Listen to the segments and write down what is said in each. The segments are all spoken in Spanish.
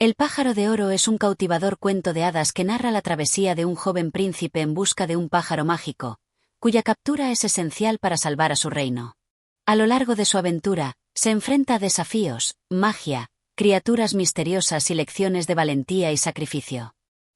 El pájaro de oro es un cautivador cuento de hadas que narra la travesía de un joven príncipe en busca de un pájaro mágico, cuya captura es esencial para salvar a su reino. A lo largo de su aventura, se enfrenta a desafíos, magia, criaturas misteriosas y lecciones de valentía y sacrificio.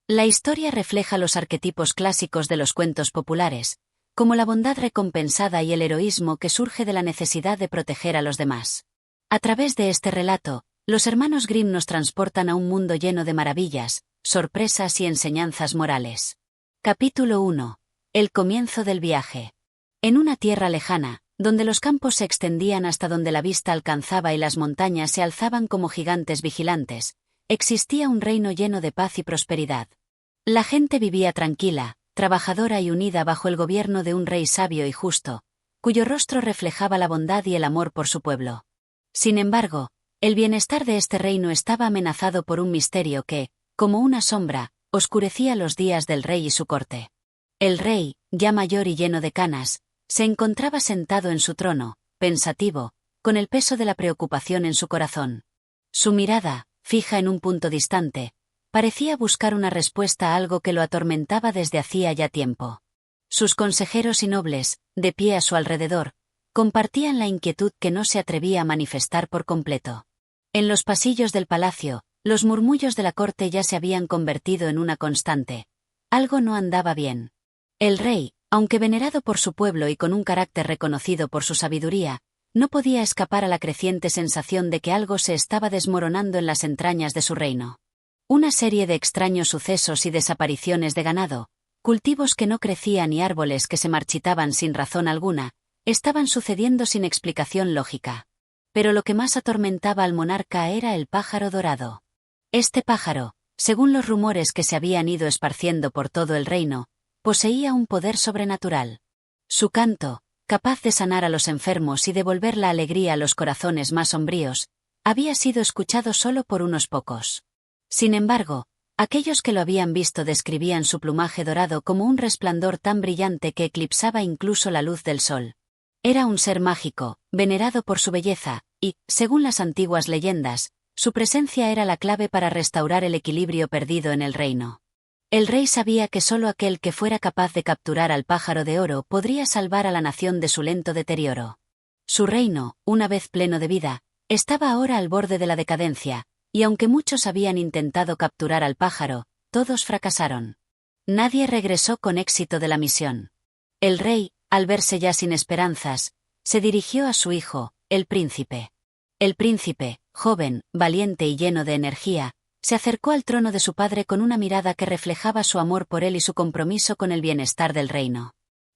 La historia refleja los arquetipos clásicos de los cuentos populares, como la bondad recompensada y el heroísmo que surge de la necesidad de proteger a los demás. A través de este relato, los hermanos Grimm nos transportan a un mundo lleno de maravillas, sorpresas y enseñanzas morales. Capítulo 1. El comienzo del viaje. En una tierra lejana, donde los campos se extendían hasta donde la vista alcanzaba y las montañas se alzaban como gigantes vigilantes, existía un reino lleno de paz y prosperidad. La gente vivía tranquila, trabajadora y unida bajo el gobierno de un rey sabio y justo, cuyo rostro reflejaba la bondad y el amor por su pueblo. Sin embargo, el bienestar de este reino estaba amenazado por un misterio que, como una sombra, oscurecía los días del rey y su corte. El rey, ya mayor y lleno de canas, se encontraba sentado en su trono, pensativo, con el peso de la preocupación en su corazón. Su mirada, fija en un punto distante, parecía buscar una respuesta a algo que lo atormentaba desde hacía ya tiempo. Sus consejeros y nobles, de pie a su alrededor, compartían la inquietud que no se atrevía a manifestar por completo. En los pasillos del palacio, los murmullos de la corte ya se habían convertido en una constante. Algo no andaba bien. El rey, aunque venerado por su pueblo y con un carácter reconocido por su sabiduría, no podía escapar a la creciente sensación de que algo se estaba desmoronando en las entrañas de su reino. Una serie de extraños sucesos y desapariciones de ganado, cultivos que no crecían y árboles que se marchitaban sin razón alguna, estaban sucediendo sin explicación lógica. Pero lo que más atormentaba al monarca era el pájaro dorado. Este pájaro, según los rumores que se habían ido esparciendo por todo el reino, poseía un poder sobrenatural. Su canto, capaz de sanar a los enfermos y devolver la alegría a los corazones más sombríos, había sido escuchado solo por unos pocos. Sin embargo, aquellos que lo habían visto describían su plumaje dorado como un resplandor tan brillante que eclipsaba incluso la luz del sol. Era un ser mágico, venerado por su belleza, y, según las antiguas leyendas, su presencia era la clave para restaurar el equilibrio perdido en el reino. El rey sabía que solo aquel que fuera capaz de capturar al pájaro de oro podría salvar a la nación de su lento deterioro. Su reino, una vez pleno de vida, estaba ahora al borde de la decadencia, y aunque muchos habían intentado capturar al pájaro, todos fracasaron. Nadie regresó con éxito de la misión. El rey, al verse ya sin esperanzas, se dirigió a su hijo, el príncipe. El príncipe, joven, valiente y lleno de energía, se acercó al trono de su padre con una mirada que reflejaba su amor por él y su compromiso con el bienestar del reino.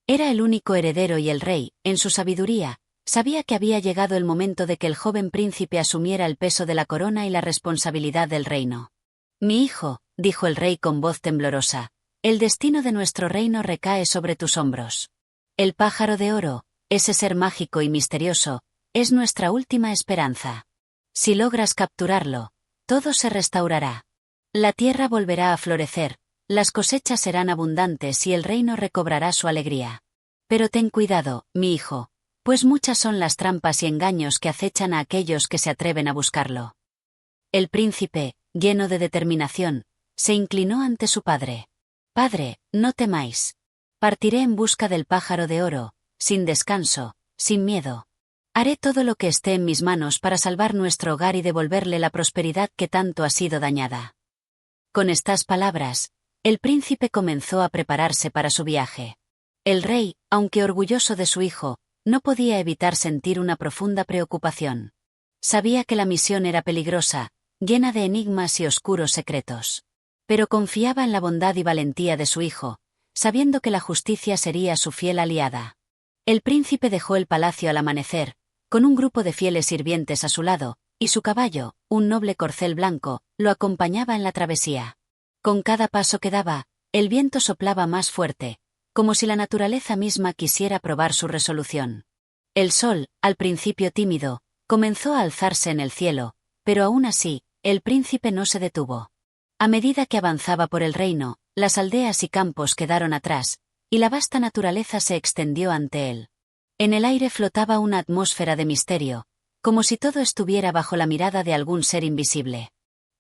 Era el único heredero y el rey, en su sabiduría, sabía que había llegado el momento de que el joven príncipe asumiera el peso de la corona y la responsabilidad del reino. «Mi hijo», dijo el rey con voz temblorosa, «el destino de nuestro reino recae sobre tus hombros. El pájaro de oro, ese ser mágico y misterioso, es nuestra última esperanza. Si logras capturarlo, todo se restaurará. La tierra volverá a florecer, las cosechas serán abundantes y el reino recobrará su alegría. Pero ten cuidado, mi hijo, pues muchas son las trampas y engaños que acechan a aquellos que se atreven a buscarlo». El príncipe, lleno de determinación, se inclinó ante su padre. «Padre, no temáis. Partiré en busca del pájaro de oro, sin descanso, sin miedo. Haré todo lo que esté en mis manos para salvar nuestro hogar y devolverle la prosperidad que tanto ha sido dañada». Con estas palabras, el príncipe comenzó a prepararse para su viaje. El rey, aunque orgulloso de su hijo, no podía evitar sentir una profunda preocupación. Sabía que la misión era peligrosa, llena de enigmas y oscuros secretos. Pero confiaba en la bondad y valentía de su hijo, sabiendo que la justicia sería su fiel aliada. El príncipe dejó el palacio al amanecer, con un grupo de fieles sirvientes a su lado, y su caballo, un noble corcel blanco, lo acompañaba en la travesía. Con cada paso que daba, el viento soplaba más fuerte, como si la naturaleza misma quisiera probar su resolución. El sol, al principio tímido, comenzó a alzarse en el cielo, pero aún así, el príncipe no se detuvo. A medida que avanzaba por el reino, las aldeas y campos quedaron atrás, y la vasta naturaleza se extendió ante él. En el aire flotaba una atmósfera de misterio, como si todo estuviera bajo la mirada de algún ser invisible.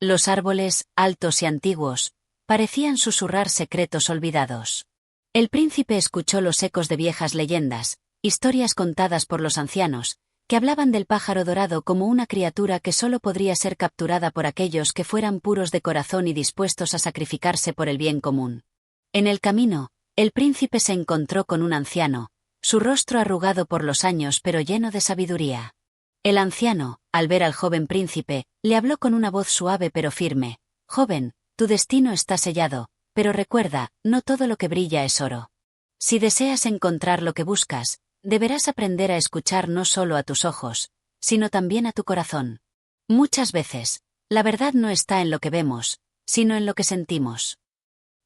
Los árboles, altos y antiguos, parecían susurrar secretos olvidados. El príncipe escuchó los ecos de viejas leyendas, historias contadas por los ancianos, que hablaban del pájaro dorado como una criatura que solo podría ser capturada por aquellos que fueran puros de corazón y dispuestos a sacrificarse por el bien común. En el camino, el príncipe se encontró con un anciano, su rostro arrugado por los años pero lleno de sabiduría. El anciano, al ver al joven príncipe, le habló con una voz suave pero firme: «Joven, tu destino está sellado, pero recuerda, no todo lo que brilla es oro. Si deseas encontrar lo que buscas, deberás aprender a escuchar no solo a tus ojos, sino también a tu corazón. Muchas veces, la verdad no está en lo que vemos, sino en lo que sentimos».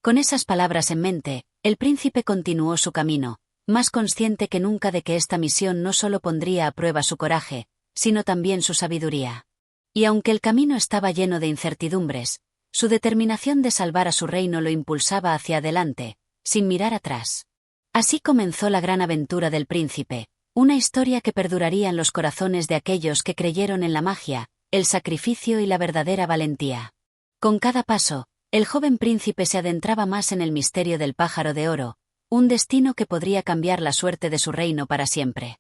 Con esas palabras en mente, el príncipe continuó su camino, más consciente que nunca de que esta misión no solo pondría a prueba su coraje, sino también su sabiduría. Y aunque el camino estaba lleno de incertidumbres, su determinación de salvar a su reino lo impulsaba hacia adelante, sin mirar atrás. Así comenzó la gran aventura del príncipe, una historia que perduraría en los corazones de aquellos que creyeron en la magia, el sacrificio y la verdadera valentía. Con cada paso, el joven príncipe se adentraba más en el misterio del pájaro de oro, un destino que podría cambiar la suerte de su reino para siempre.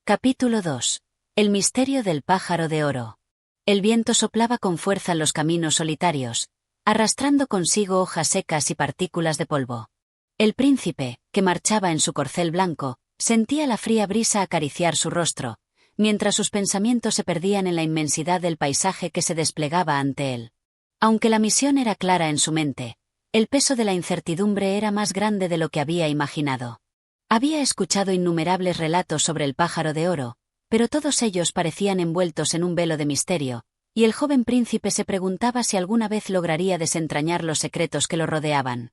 Capítulo 2. El misterio del pájaro de oro. El viento soplaba con fuerza en los caminos solitarios, arrastrando consigo hojas secas y partículas de polvo. El príncipe, que marchaba en su corcel blanco, sentía la fría brisa acariciar su rostro, mientras sus pensamientos se perdían en la inmensidad del paisaje que se desplegaba ante él. Aunque la misión era clara en su mente, el peso de la incertidumbre era más grande de lo que había imaginado. Había escuchado innumerables relatos sobre el pájaro de oro, pero todos ellos parecían envueltos en un velo de misterio, y el joven príncipe se preguntaba si alguna vez lograría desentrañar los secretos que lo rodeaban.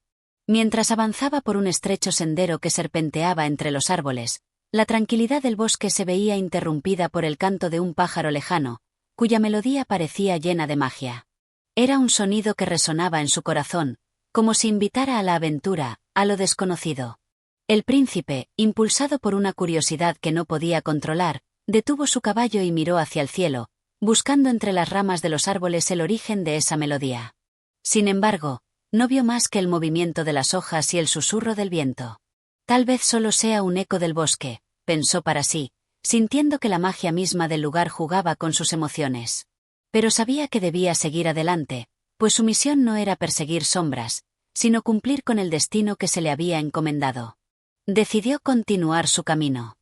Mientras avanzaba por un estrecho sendero que serpenteaba entre los árboles, la tranquilidad del bosque se veía interrumpida por el canto de un pájaro lejano, cuya melodía parecía llena de magia. Era un sonido que resonaba en su corazón, como si invitara a la aventura, a lo desconocido. El príncipe, impulsado por una curiosidad que no podía controlar, detuvo su caballo y miró hacia el cielo, buscando entre las ramas de los árboles el origen de esa melodía. Sin embargo, no vio más que el movimiento de las hojas y el susurro del viento. Tal vez solo sea un eco del bosque, pensó para sí, sintiendo que la magia misma del lugar jugaba con sus emociones. Pero sabía que debía seguir adelante, pues su misión no era perseguir sombras, sino cumplir con el destino que se le había encomendado. Decidió continuar su camino.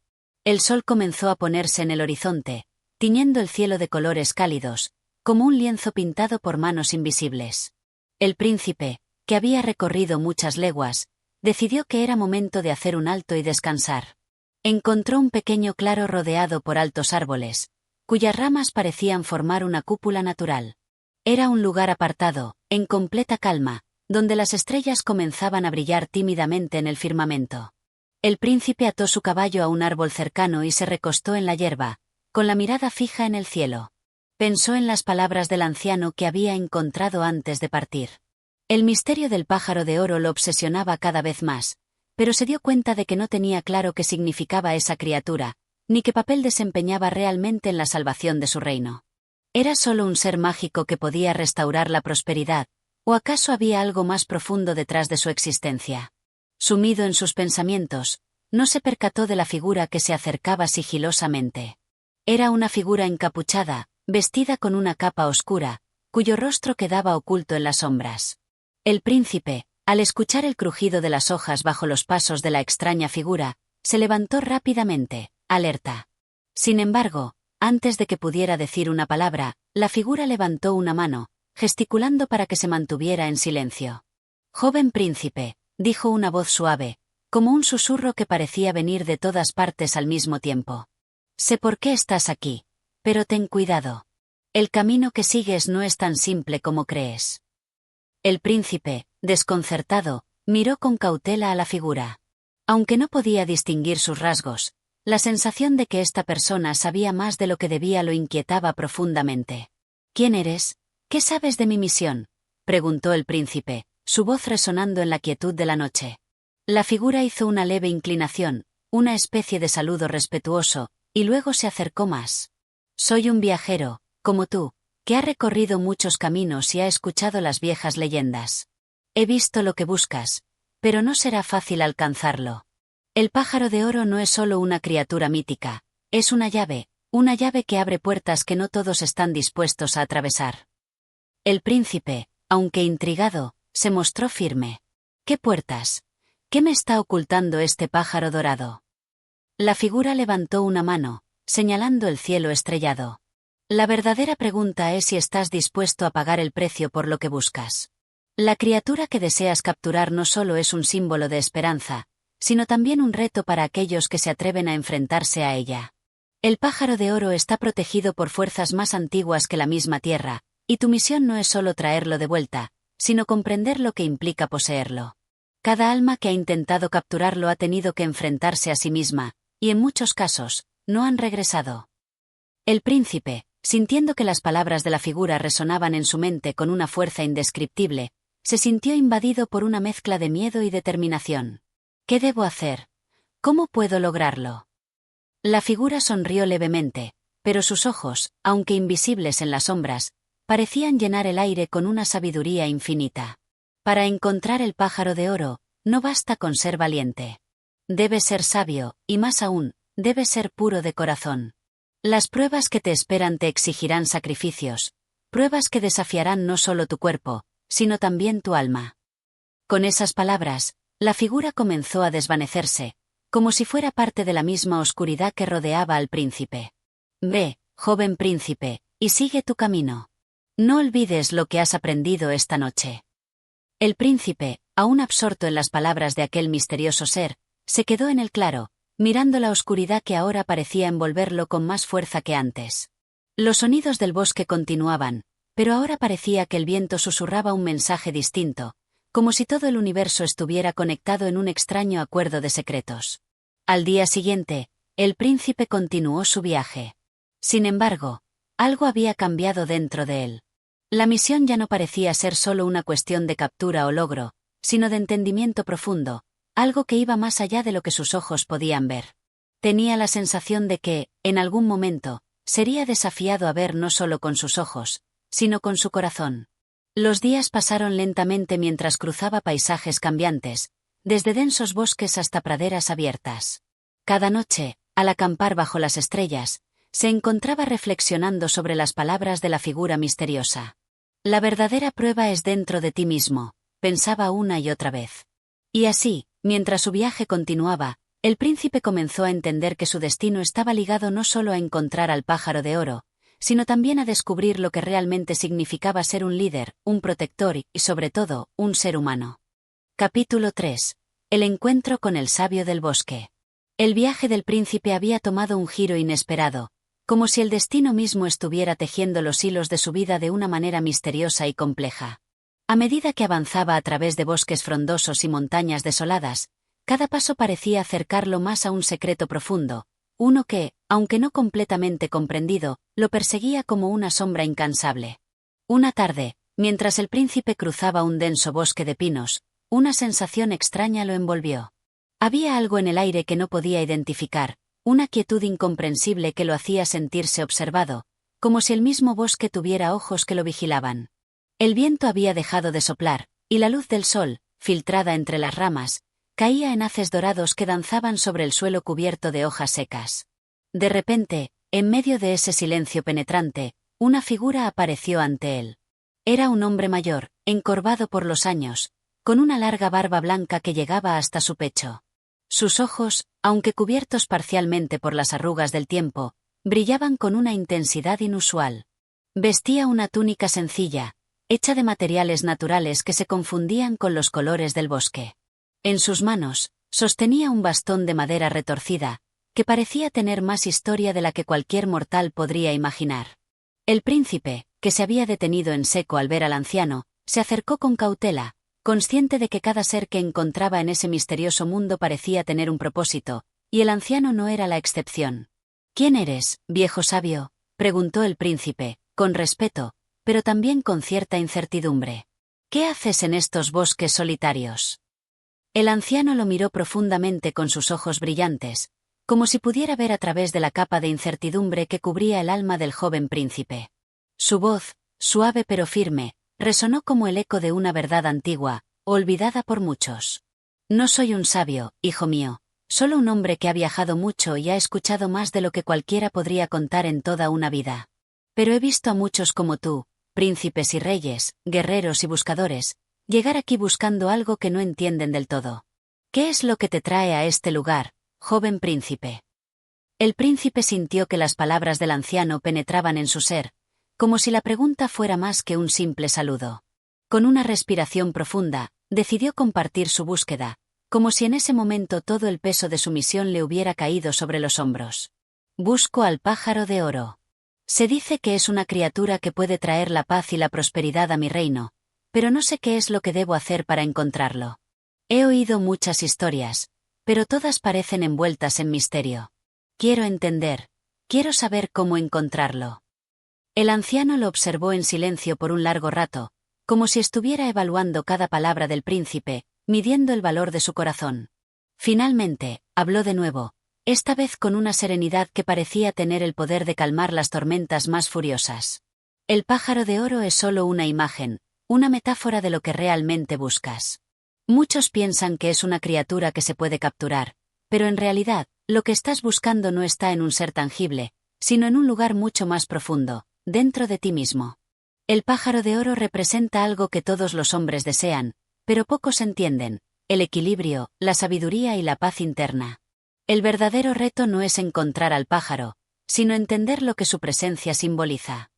El sol comenzó a ponerse en el horizonte, tiñendo el cielo de colores cálidos, como un lienzo pintado por manos invisibles. El príncipe, que había recorrido muchas leguas, decidió que era momento de hacer un alto y descansar. Encontró un pequeño claro rodeado por altos árboles, cuyas ramas parecían formar una cúpula natural. Era un lugar apartado, en completa calma, donde las estrellas comenzaban a brillar tímidamente en el firmamento. El príncipe ató su caballo a un árbol cercano y se recostó en la hierba, con la mirada fija en el cielo. Pensó en las palabras del anciano que había encontrado antes de partir. El misterio del pájaro de oro lo obsesionaba cada vez más, pero se dio cuenta de que no tenía claro qué significaba esa criatura, ni qué papel desempeñaba realmente en la salvación de su reino. ¿Era solo un ser mágico que podía restaurar la prosperidad, o acaso había algo más profundo detrás de su existencia? Sumido en sus pensamientos, no se percató de la figura que se acercaba sigilosamente. Era una figura encapuchada, vestida con una capa oscura, cuyo rostro quedaba oculto en las sombras. El príncipe, al escuchar el crujido de las hojas bajo los pasos de la extraña figura, se levantó rápidamente, alerta. Sin embargo, antes de que pudiera decir una palabra, la figura levantó una mano, gesticulando para que se mantuviera en silencio. «Joven príncipe», dijo una voz suave, como un susurro que parecía venir de todas partes al mismo tiempo. «Sé por qué estás aquí, pero ten cuidado. El camino que sigues no es tan simple como crees». El príncipe, desconcertado, miró con cautela a la figura. Aunque no podía distinguir sus rasgos, la sensación de que esta persona sabía más de lo que debía lo inquietaba profundamente. «¿Quién eres? ¿Qué sabes de mi misión?», preguntó el príncipe, su voz resonando en la quietud de la noche. La figura hizo una leve inclinación, una especie de saludo respetuoso, y luego se acercó más. «Soy un viajero, como tú, que ha recorrido muchos caminos y ha escuchado las viejas leyendas. He visto lo que buscas, pero no será fácil alcanzarlo. El pájaro de oro no es solo una criatura mítica, es una llave que abre puertas que no todos están dispuestos a atravesar. El príncipe, aunque intrigado, se mostró firme. ¿Qué puertas? ¿Qué me está ocultando este pájaro dorado? La figura levantó una mano, señalando el cielo estrellado. La verdadera pregunta es si estás dispuesto a pagar el precio por lo que buscas. La criatura que deseas capturar no solo es un símbolo de esperanza, sino también un reto para aquellos que se atreven a enfrentarse a ella. El pájaro de oro está protegido por fuerzas más antiguas que la misma tierra, y tu misión no es solo traerlo de vuelta, sino comprender lo que implica poseerlo. Cada alma que ha intentado capturarlo ha tenido que enfrentarse a sí misma, y en muchos casos, no han regresado. El príncipe, sintiendo que las palabras de la figura resonaban en su mente con una fuerza indescriptible, se sintió invadido por una mezcla de miedo y determinación. ¿Qué debo hacer? ¿Cómo puedo lograrlo? La figura sonrió levemente, pero sus ojos, aunque invisibles en las sombras, parecían llenar el aire con una sabiduría infinita. Para encontrar el pájaro de oro, no basta con ser valiente. Debes ser sabio, y más aún, debes ser puro de corazón. Las pruebas que te esperan te exigirán sacrificios, pruebas que desafiarán no solo tu cuerpo, sino también tu alma. Con esas palabras, la figura comenzó a desvanecerse, como si fuera parte de la misma oscuridad que rodeaba al príncipe. Ve, joven príncipe, y sigue tu camino. No olvides lo que has aprendido esta noche. El príncipe, aún absorto en las palabras de aquel misterioso ser, se quedó en el claro, mirando la oscuridad que ahora parecía envolverlo con más fuerza que antes. Los sonidos del bosque continuaban, pero ahora parecía que el viento susurraba un mensaje distinto, como si todo el universo estuviera conectado en un extraño acuerdo de secretos. Al día siguiente, el príncipe continuó su viaje. Sin embargo, algo había cambiado dentro de él. La misión ya no parecía ser solo una cuestión de captura o logro, sino de entendimiento profundo, algo que iba más allá de lo que sus ojos podían ver. Tenía la sensación de que, en algún momento, sería desafiado a ver no solo con sus ojos, sino con su corazón. Los días pasaron lentamente mientras cruzaba paisajes cambiantes, desde densos bosques hasta praderas abiertas. Cada noche, al acampar bajo las estrellas, se encontraba reflexionando sobre las palabras de la figura misteriosa. La verdadera prueba es dentro de ti mismo, pensaba una y otra vez. Y así, mientras su viaje continuaba, el príncipe comenzó a entender que su destino estaba ligado no solo a encontrar al pájaro de oro, sino también a descubrir lo que realmente significaba ser un líder, un protector y, sobre todo, un ser humano. Capítulo 3. El encuentro con el sabio del bosque. El viaje del príncipe había tomado un giro inesperado, como si el destino mismo estuviera tejiendo los hilos de su vida de una manera misteriosa y compleja. A medida que avanzaba a través de bosques frondosos y montañas desoladas, cada paso parecía acercarlo más a un secreto profundo, uno que, aunque no completamente comprendido, lo perseguía como una sombra incansable. Una tarde, mientras el príncipe cruzaba un denso bosque de pinos, una sensación extraña lo envolvió. Había algo en el aire que no podía identificar, una quietud incomprensible que lo hacía sentirse observado, como si el mismo bosque tuviera ojos que lo vigilaban. El viento había dejado de soplar, y la luz del sol, filtrada entre las ramas, caía en haces dorados que danzaban sobre el suelo cubierto de hojas secas. De repente, en medio de ese silencio penetrante, una figura apareció ante él. Era un hombre mayor, encorvado por los años, con una larga barba blanca que llegaba hasta su pecho. Sus ojos, aunque cubiertos parcialmente por las arrugas del tiempo, brillaban con una intensidad inusual. Vestía una túnica sencilla, hecha de materiales naturales que se confundían con los colores del bosque. En sus manos, sostenía un bastón de madera retorcida, que parecía tener más historia de la que cualquier mortal podría imaginar. El príncipe, que se había detenido en seco al ver al anciano, se acercó con cautela, consciente de que cada ser que encontraba en ese misterioso mundo parecía tener un propósito, y el anciano no era la excepción. «¿Quién eres, viejo sabio?», preguntó el príncipe, con respeto, pero también con cierta incertidumbre. «¿Qué haces en estos bosques solitarios?». El anciano lo miró profundamente con sus ojos brillantes, como si pudiera ver a través de la capa de incertidumbre que cubría el alma del joven príncipe. Su voz, suave pero firme, resonó como el eco de una verdad antigua, olvidada por muchos. No soy un sabio, hijo mío, solo un hombre que ha viajado mucho y ha escuchado más de lo que cualquiera podría contar en toda una vida. Pero he visto a muchos como tú, príncipes y reyes, guerreros y buscadores, llegar aquí buscando algo que no entienden del todo. ¿Qué es lo que te trae a este lugar, joven príncipe? El príncipe sintió que las palabras del anciano penetraban en su ser, como si la pregunta fuera más que un simple saludo. Con una respiración profunda, decidió compartir su búsqueda, como si en ese momento todo el peso de su misión le hubiera caído sobre los hombros. Busco al pájaro de oro. Se dice que es una criatura que puede traer la paz y la prosperidad a mi reino, pero no sé qué es lo que debo hacer para encontrarlo. He oído muchas historias, pero todas parecen envueltas en misterio. Quiero entender, quiero saber cómo encontrarlo. El anciano lo observó en silencio por un largo rato, como si estuviera evaluando cada palabra del príncipe, midiendo el valor de su corazón. Finalmente, habló de nuevo, esta vez con una serenidad que parecía tener el poder de calmar las tormentas más furiosas. El pájaro de oro es solo una imagen, una metáfora de lo que realmente buscas. Muchos piensan que es una criatura que se puede capturar, pero en realidad, lo que estás buscando no está en un ser tangible, sino en un lugar mucho más profundo, dentro de ti mismo. El pájaro de oro representa algo que todos los hombres desean, pero pocos entienden: el equilibrio, la sabiduría y la paz interna. El verdadero reto no es encontrar al pájaro, sino entender lo que su presencia simboliza.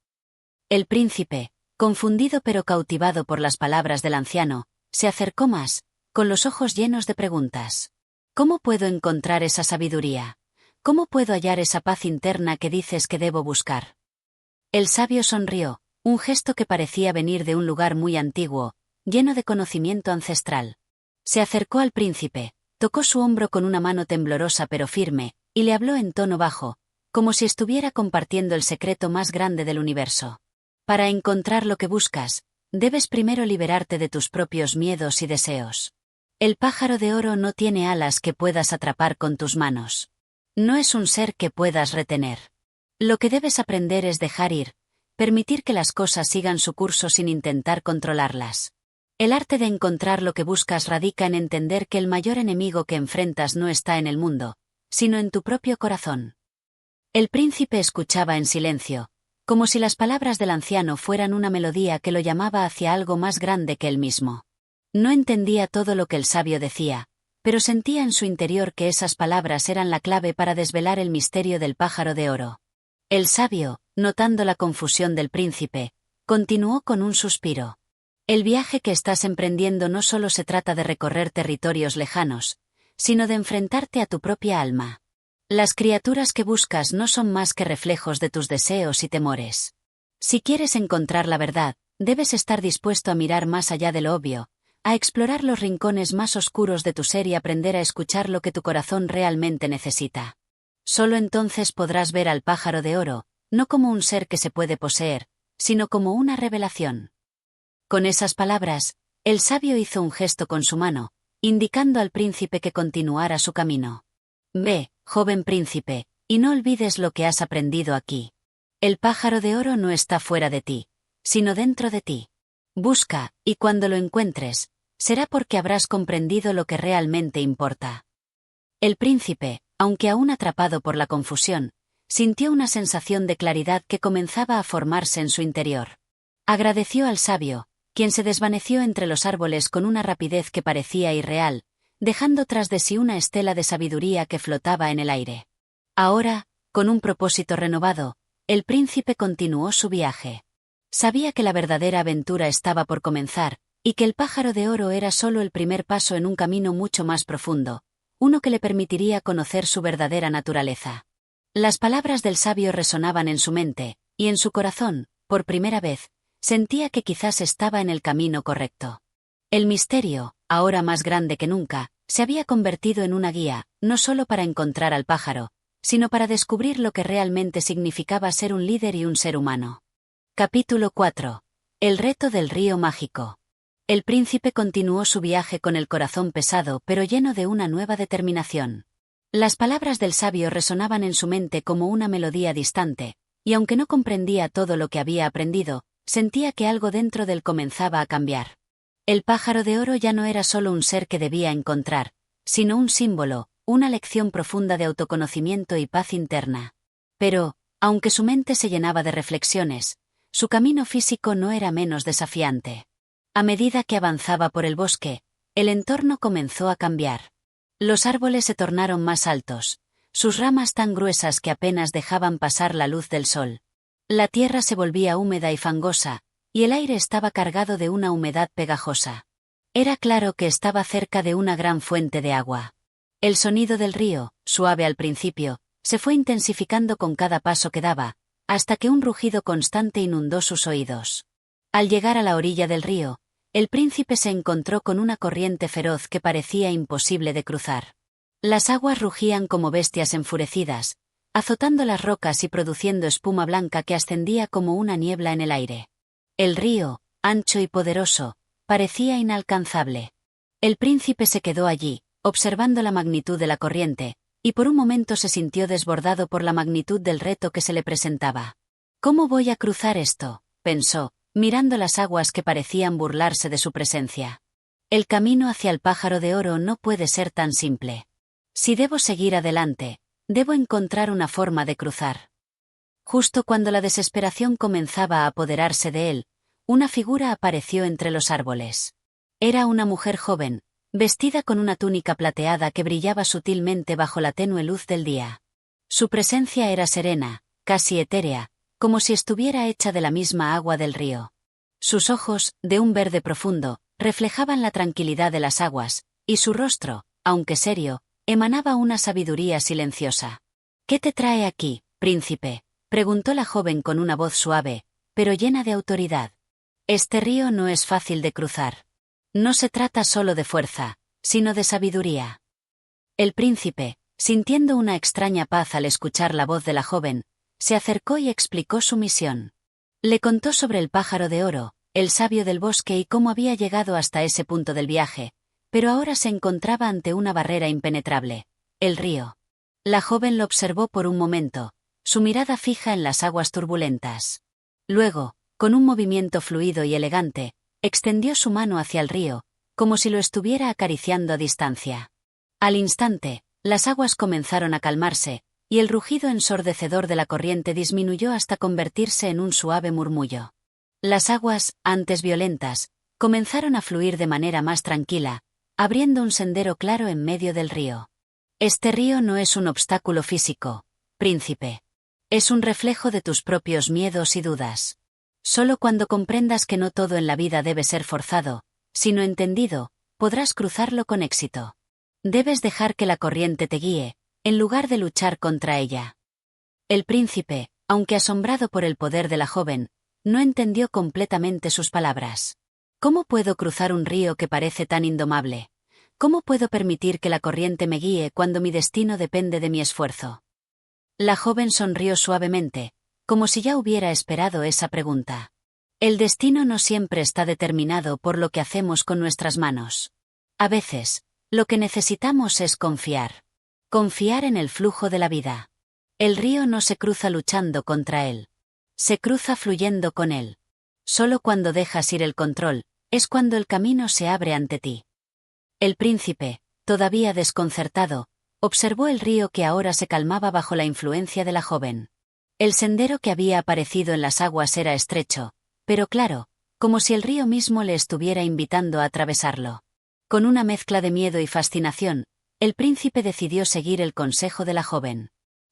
El príncipe, confundido pero cautivado por las palabras del anciano, se acercó más, con los ojos llenos de preguntas. ¿Cómo puedo encontrar esa sabiduría? ¿Cómo puedo hallar esa paz interna que dices que debo buscar? El sabio sonrió, un gesto que parecía venir de un lugar muy antiguo, lleno de conocimiento ancestral. Se acercó al príncipe, tocó su hombro con una mano temblorosa pero firme, y le habló en tono bajo, como si estuviera compartiendo el secreto más grande del universo. Para encontrar lo que buscas, debes primero liberarte de tus propios miedos y deseos. El pájaro de oro no tiene alas que puedas atrapar con tus manos. No es un ser que puedas retener. Lo que debes aprender es dejar ir, permitir que las cosas sigan su curso sin intentar controlarlas. El arte de encontrar lo que buscas radica en entender que el mayor enemigo que enfrentas no está en el mundo, sino en tu propio corazón. El príncipe escuchaba en silencio, como si las palabras del anciano fueran una melodía que lo llamaba hacia algo más grande que él mismo. No entendía todo lo que el sabio decía, pero sentía en su interior que esas palabras eran la clave para desvelar el misterio del pájaro de oro. El sabio, notando la confusión del príncipe, continuó con un suspiro. El viaje que estás emprendiendo no solo se trata de recorrer territorios lejanos, sino de enfrentarte a tu propia alma. Las criaturas que buscas no son más que reflejos de tus deseos y temores. Si quieres encontrar la verdad, debes estar dispuesto a mirar más allá de lo obvio, a explorar los rincones más oscuros de tu ser y aprender a escuchar lo que tu corazón realmente necesita. Solo entonces podrás ver al pájaro de oro, no como un ser que se puede poseer, sino como una revelación. Con esas palabras, el sabio hizo un gesto con su mano, indicando al príncipe que continuara su camino. Ve, joven príncipe, y no olvides lo que has aprendido aquí. El pájaro de oro no está fuera de ti, sino dentro de ti. Busca, y cuando lo encuentres, será porque habrás comprendido lo que realmente importa. El príncipe, aunque aún atrapado por la confusión, sintió una sensación de claridad que comenzaba a formarse en su interior. Agradeció al sabio, quien se desvaneció entre los árboles con una rapidez que parecía irreal, dejando tras de sí una estela de sabiduría que flotaba en el aire. Ahora, con un propósito renovado, el príncipe continuó su viaje. Sabía que la verdadera aventura estaba por comenzar, y que el pájaro de oro era solo el primer paso en un camino mucho más profundo, uno que le permitiría conocer su verdadera naturaleza. Las palabras del sabio resonaban en su mente, y en su corazón, por primera vez, sentía que quizás estaba en el camino correcto. El misterio, ahora más grande que nunca, se había convertido en una guía, no solo para encontrar al pájaro, sino para descubrir lo que realmente significaba ser un líder y un ser humano. Capítulo 4. El reto del río mágico. El príncipe continuó su viaje con el corazón pesado pero lleno de una nueva determinación. Las palabras del sabio resonaban en su mente como una melodía distante, y aunque no comprendía todo lo que había aprendido, sentía que algo dentro de él comenzaba a cambiar. El pájaro de oro ya no era solo un ser que debía encontrar, sino un símbolo, una lección profunda de autoconocimiento y paz interna. Pero, aunque su mente se llenaba de reflexiones, su camino físico no era menos desafiante. A medida que avanzaba por el bosque, el entorno comenzó a cambiar. Los árboles se tornaron más altos, sus ramas tan gruesas que apenas dejaban pasar la luz del sol. La tierra se volvía húmeda y fangosa, y el aire estaba cargado de una humedad pegajosa. Era claro que estaba cerca de una gran fuente de agua. El sonido del río, suave al principio, se fue intensificando con cada paso que daba, hasta que un rugido constante inundó sus oídos. Al llegar a la orilla del río, el príncipe se encontró con una corriente feroz que parecía imposible de cruzar. Las aguas rugían como bestias enfurecidas, azotando las rocas y produciendo espuma blanca que ascendía como una niebla en el aire. El río, ancho y poderoso, parecía inalcanzable. El príncipe se quedó allí, observando la magnitud de la corriente, y por un momento se sintió desbordado por la magnitud del reto que se le presentaba. ¿Cómo voy a cruzar esto?, pensó, mirando las aguas que parecían burlarse de su presencia. El camino hacia el pájaro de oro no puede ser tan simple. Si debo seguir adelante, debo encontrar una forma de cruzar. Justo cuando la desesperación comenzaba a apoderarse de él, una figura apareció entre los árboles. Era una mujer joven, vestida con una túnica plateada que brillaba sutilmente bajo la tenue luz del día. Su presencia era serena, casi etérea, como si estuviera hecha de la misma agua del río. Sus ojos, de un verde profundo, reflejaban la tranquilidad de las aguas, y su rostro, aunque serio, emanaba una sabiduría silenciosa. «¿Qué te trae aquí, príncipe?», preguntó la joven con una voz suave, pero llena de autoridad. «Este río no es fácil de cruzar. No se trata solo de fuerza, sino de sabiduría». El príncipe, sintiendo una extraña paz al escuchar la voz de la joven, se acercó y explicó su misión. Le contó sobre el pájaro de oro, el sabio del bosque y cómo había llegado hasta ese punto del viaje, pero ahora se encontraba ante una barrera impenetrable, el río. La joven lo observó por un momento, su mirada fija en las aguas turbulentas. Luego, con un movimiento fluido y elegante, extendió su mano hacia el río, como si lo estuviera acariciando a distancia. Al instante, las aguas comenzaron a calmarse, y el rugido ensordecedor de la corriente disminuyó hasta convertirse en un suave murmullo. Las aguas, antes violentas, comenzaron a fluir de manera más tranquila, abriendo un sendero claro en medio del río. Este río no es un obstáculo físico, príncipe. Es un reflejo de tus propios miedos y dudas. Solo cuando comprendas que no todo en la vida debe ser forzado, sino entendido, podrás cruzarlo con éxito. Debes dejar que la corriente te guíe, en lugar de luchar contra ella. El príncipe, aunque asombrado por el poder de la joven, no entendió completamente sus palabras. ¿Cómo puedo cruzar un río que parece tan indomable? ¿Cómo puedo permitir que la corriente me guíe cuando mi destino depende de mi esfuerzo? La joven sonrió suavemente, como si ya hubiera esperado esa pregunta. El destino no siempre está determinado por lo que hacemos con nuestras manos. A veces, lo que necesitamos es confiar. Confiar en el flujo de la vida. El río no se cruza luchando contra él. Se cruza fluyendo con él. Solo cuando dejas ir el control, es cuando el camino se abre ante ti. El príncipe, todavía desconcertado, observó el río que ahora se calmaba bajo la influencia de la joven. El sendero que había aparecido en las aguas era estrecho, pero claro, como si el río mismo le estuviera invitando a atravesarlo. Con una mezcla de miedo y fascinación, el príncipe decidió seguir el consejo de la joven.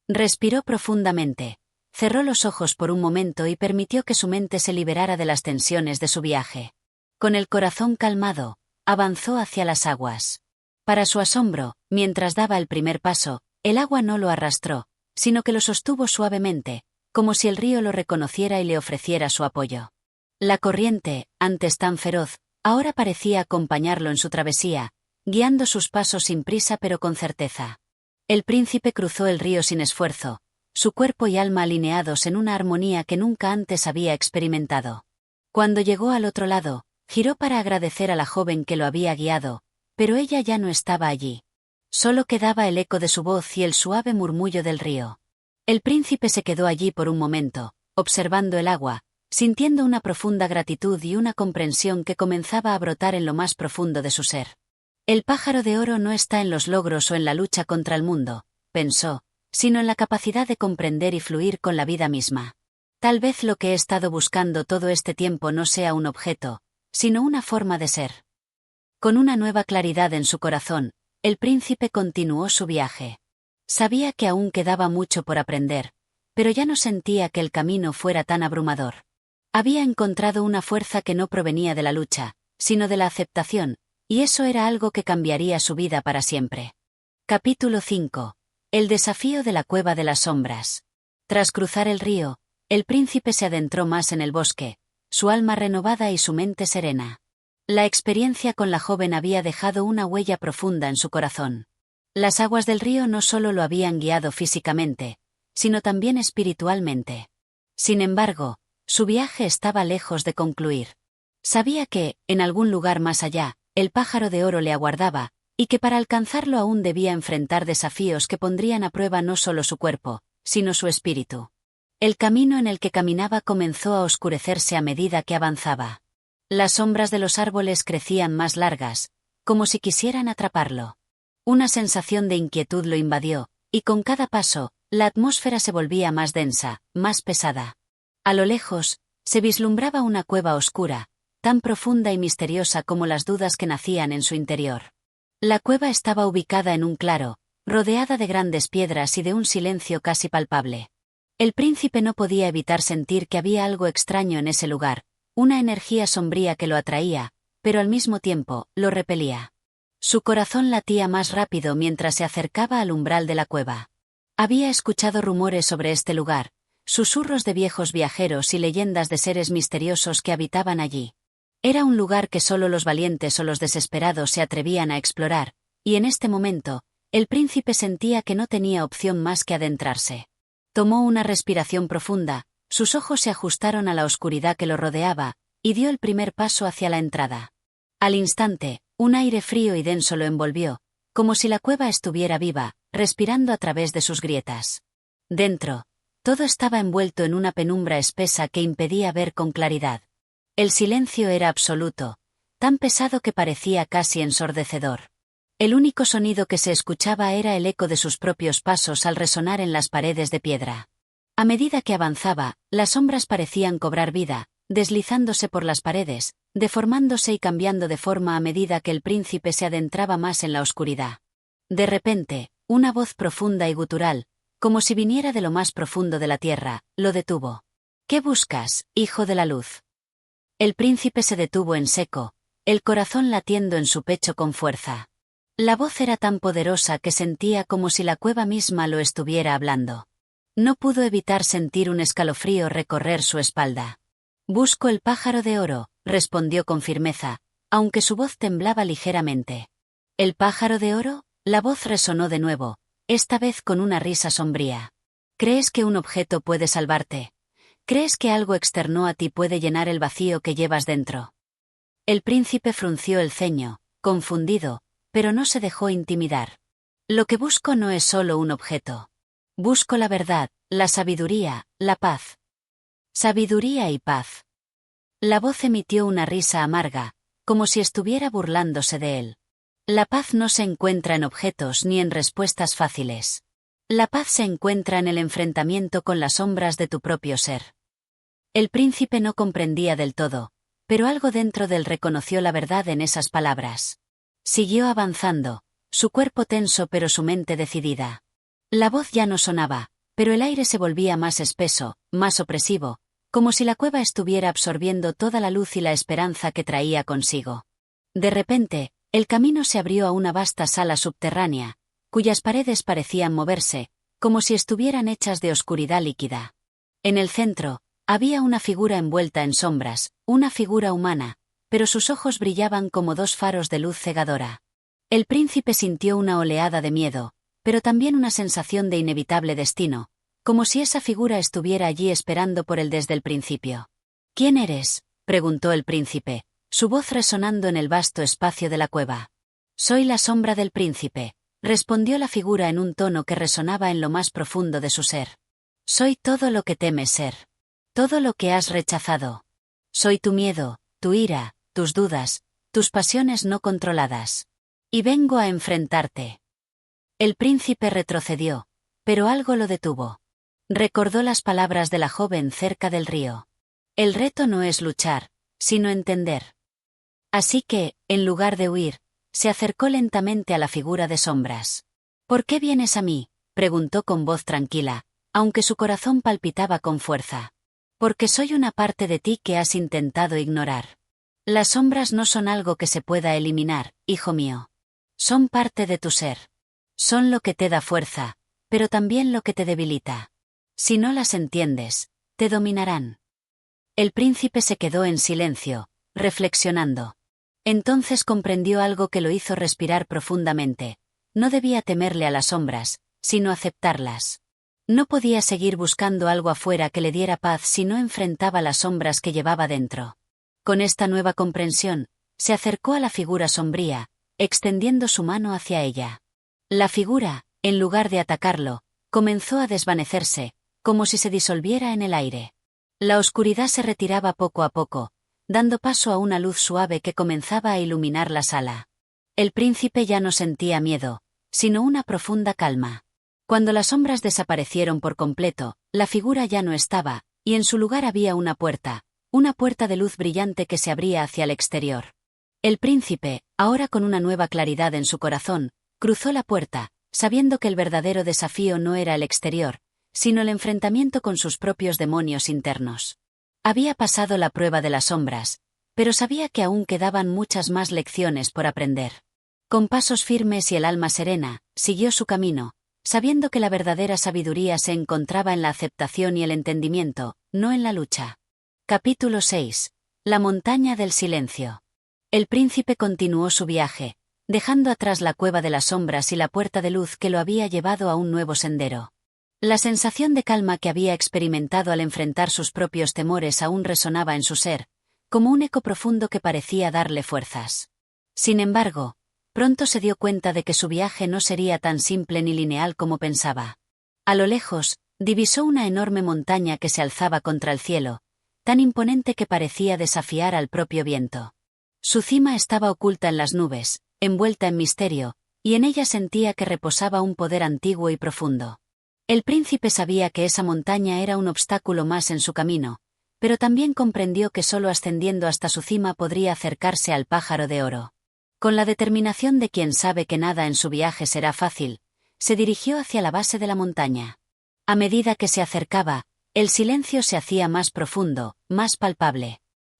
Respiró profundamente, cerró los ojos por un momento y permitió que su mente se liberara de las tensiones de su viaje. Con el corazón calmado, avanzó hacia las aguas. Para su asombro, mientras daba el primer paso, el agua no lo arrastró, sino que lo sostuvo suavemente, como si el río lo reconociera y le ofreciera su apoyo. La corriente, antes tan feroz, ahora parecía acompañarlo en su travesía, guiando sus pasos sin prisa pero con certeza. El príncipe cruzó el río sin esfuerzo, su cuerpo y alma alineados en una armonía que nunca antes había experimentado. Cuando llegó al otro lado, giró para agradecer a la joven que lo había guiado, pero ella ya no estaba allí. Solo quedaba el eco de su voz y el suave murmullo del río. El príncipe se quedó allí por un momento, observando el agua, sintiendo una profunda gratitud y una comprensión que comenzaba a brotar en lo más profundo de su ser. El pájaro de oro no está en los logros o en la lucha contra el mundo, pensó, sino en la capacidad de comprender y fluir con la vida misma. Tal vez lo que he estado buscando todo este tiempo no sea un objeto, sino una forma de ser. Con una nueva claridad en su corazón, el príncipe continuó su viaje. Sabía que aún quedaba mucho por aprender, pero ya no sentía que el camino fuera tan abrumador. Había encontrado una fuerza que no provenía de la lucha, sino de la aceptación, y eso era algo que cambiaría su vida para siempre. Capítulo 5. El desafío de la cueva de las sombras. Tras cruzar el río, el príncipe se adentró más en el bosque, su alma renovada y su mente serena. La experiencia con la joven había dejado una huella profunda en su corazón. Las aguas del río no solo lo habían guiado físicamente, sino también espiritualmente. Sin embargo, su viaje estaba lejos de concluir. Sabía que, en algún lugar más allá, el pájaro de oro le aguardaba, y que para alcanzarlo aún debía enfrentar desafíos que pondrían a prueba no solo su cuerpo, sino su espíritu. El camino en el que caminaba comenzó a oscurecerse a medida que avanzaba. Las sombras de los árboles crecían más largas, como si quisieran atraparlo. Una sensación de inquietud lo invadió, y con cada paso, la atmósfera se volvía más densa, más pesada. A lo lejos, se vislumbraba una cueva oscura, tan profunda y misteriosa como las dudas que nacían en su interior. La cueva estaba ubicada en un claro, rodeada de grandes piedras y de un silencio casi palpable. El príncipe no podía evitar sentir que había algo extraño en ese lugar, una energía sombría que lo atraía, pero al mismo tiempo, lo repelía. Su corazón latía más rápido mientras se acercaba al umbral de la cueva. Había escuchado rumores sobre este lugar, susurros de viejos viajeros y leyendas de seres misteriosos que habitaban allí. Era un lugar que solo los valientes o los desesperados se atrevían a explorar, y en este momento, el príncipe sentía que no tenía opción más que adentrarse. Tomó una respiración profunda, sus ojos se ajustaron a la oscuridad que lo rodeaba, y dio el primer paso hacia la entrada. Al instante, un aire frío y denso lo envolvió, como si la cueva estuviera viva, respirando a través de sus grietas. Dentro, todo estaba envuelto en una penumbra espesa que impedía ver con claridad. El silencio era absoluto, tan pesado que parecía casi ensordecedor. El único sonido que se escuchaba era el eco de sus propios pasos al resonar en las paredes de piedra. A medida que avanzaba, las sombras parecían cobrar vida, deslizándose por las paredes, deformándose y cambiando de forma a medida que el príncipe se adentraba más en la oscuridad. De repente, una voz profunda y gutural, como si viniera de lo más profundo de la tierra, lo detuvo. ¿Qué buscas, hijo de la luz? El príncipe se detuvo en seco, el corazón latiendo en su pecho con fuerza. La voz era tan poderosa que sentía como si la cueva misma lo estuviera hablando. No pudo evitar sentir un escalofrío recorrer su espalda. «Busco el pájaro de oro», respondió con firmeza, aunque su voz temblaba ligeramente. «¿El pájaro de oro?», la voz resonó de nuevo, esta vez con una risa sombría. «¿Crees que un objeto puede salvarte? ¿Crees que algo externo a ti puede llenar el vacío que llevas dentro?» El príncipe frunció el ceño, confundido, pero no se dejó intimidar. «Lo que busco no es solo un objeto. Busco la verdad, la sabiduría, la paz». «Sabiduría y paz». La voz emitió una risa amarga, como si estuviera burlándose de él. «La paz no se encuentra en objetos ni en respuestas fáciles. La paz se encuentra en el enfrentamiento con las sombras de tu propio ser». El príncipe no comprendía del todo, pero algo dentro de él reconoció la verdad en esas palabras. Siguió avanzando, su cuerpo tenso pero su mente decidida. La voz ya no sonaba, pero el aire se volvía más espeso, más opresivo, como si la cueva estuviera absorbiendo toda la luz y la esperanza que traía consigo. De repente, el camino se abrió a una vasta sala subterránea, cuyas paredes parecían moverse, como si estuvieran hechas de oscuridad líquida. En el centro, había una figura envuelta en sombras, una figura humana, pero sus ojos brillaban como dos faros de luz cegadora. El príncipe sintió una oleada de miedo, pero también una sensación de inevitable destino, como si esa figura estuviera allí esperando por él desde el principio. «¿Quién eres?», preguntó el príncipe, su voz resonando en el vasto espacio de la cueva. «Soy la sombra del príncipe», respondió la figura en un tono que resonaba en lo más profundo de su ser. Soy todo lo que temes ser. Todo lo que has rechazado. Soy tu miedo, tu ira, tus dudas, tus pasiones no controladas. Y vengo a enfrentarte. El príncipe retrocedió, pero algo lo detuvo. Recordó las palabras de la joven cerca del río. El reto no es luchar, sino entender. Así que, en lugar de huir, se acercó lentamente a la figura de sombras. ¿Por qué vienes a mí?, preguntó con voz tranquila, aunque su corazón palpitaba con fuerza. Porque soy una parte de ti que has intentado ignorar. Las sombras no son algo que se pueda eliminar, hijo mío. Son parte de tu ser. Son lo que te da fuerza, pero también lo que te debilita. Si no las entiendes, te dominarán. El príncipe se quedó en silencio, reflexionando. Entonces comprendió algo que lo hizo respirar profundamente. No debía temerle a las sombras, sino aceptarlas. No podía seguir buscando algo afuera que le diera paz si no enfrentaba las sombras que llevaba dentro. Con esta nueva comprensión, se acercó a la figura sombría, extendiendo su mano hacia ella. La figura, en lugar de atacarlo, comenzó a desvanecerse, como si se disolviera en el aire. La oscuridad se retiraba poco a poco, dando paso a una luz suave que comenzaba a iluminar la sala. El príncipe ya no sentía miedo, sino una profunda calma. Cuando las sombras desaparecieron por completo, la figura ya no estaba, y en su lugar había una puerta de luz brillante que se abría hacia el exterior. El príncipe, ahora con una nueva claridad en su corazón, cruzó la puerta, sabiendo que el verdadero desafío no era el exterior, sino el enfrentamiento con sus propios demonios internos. Había pasado la prueba de las sombras, pero sabía que aún quedaban muchas más lecciones por aprender. Con pasos firmes y el alma serena, siguió su camino, sabiendo que la verdadera sabiduría se encontraba en la aceptación y el entendimiento, no en la lucha. Capítulo 6. La montaña del silencio. El príncipe continuó su viaje, dejando atrás la cueva de las sombras y la puerta de luz que lo había llevado a un nuevo sendero. La sensación de calma que había experimentado al enfrentar sus propios temores aún resonaba en su ser, como un eco profundo que parecía darle fuerzas. Sin embargo, pronto se dio cuenta de que su viaje no sería tan simple ni lineal como pensaba. A lo lejos, divisó una enorme montaña que se alzaba contra el cielo, tan imponente que parecía desafiar al propio viento. Su cima estaba oculta en las nubes, envuelta en misterio, y en ella sentía que reposaba un poder antiguo y profundo. El príncipe sabía que esa montaña era un obstáculo más en su camino, pero también comprendió que solo ascendiendo hasta su cima podría acercarse al pájaro de oro. Con la determinación de quien sabe que nada en su viaje será fácil, se dirigió hacia la base de la montaña. A medida que se acercaba, el silencio se hacía más profundo, más palpable.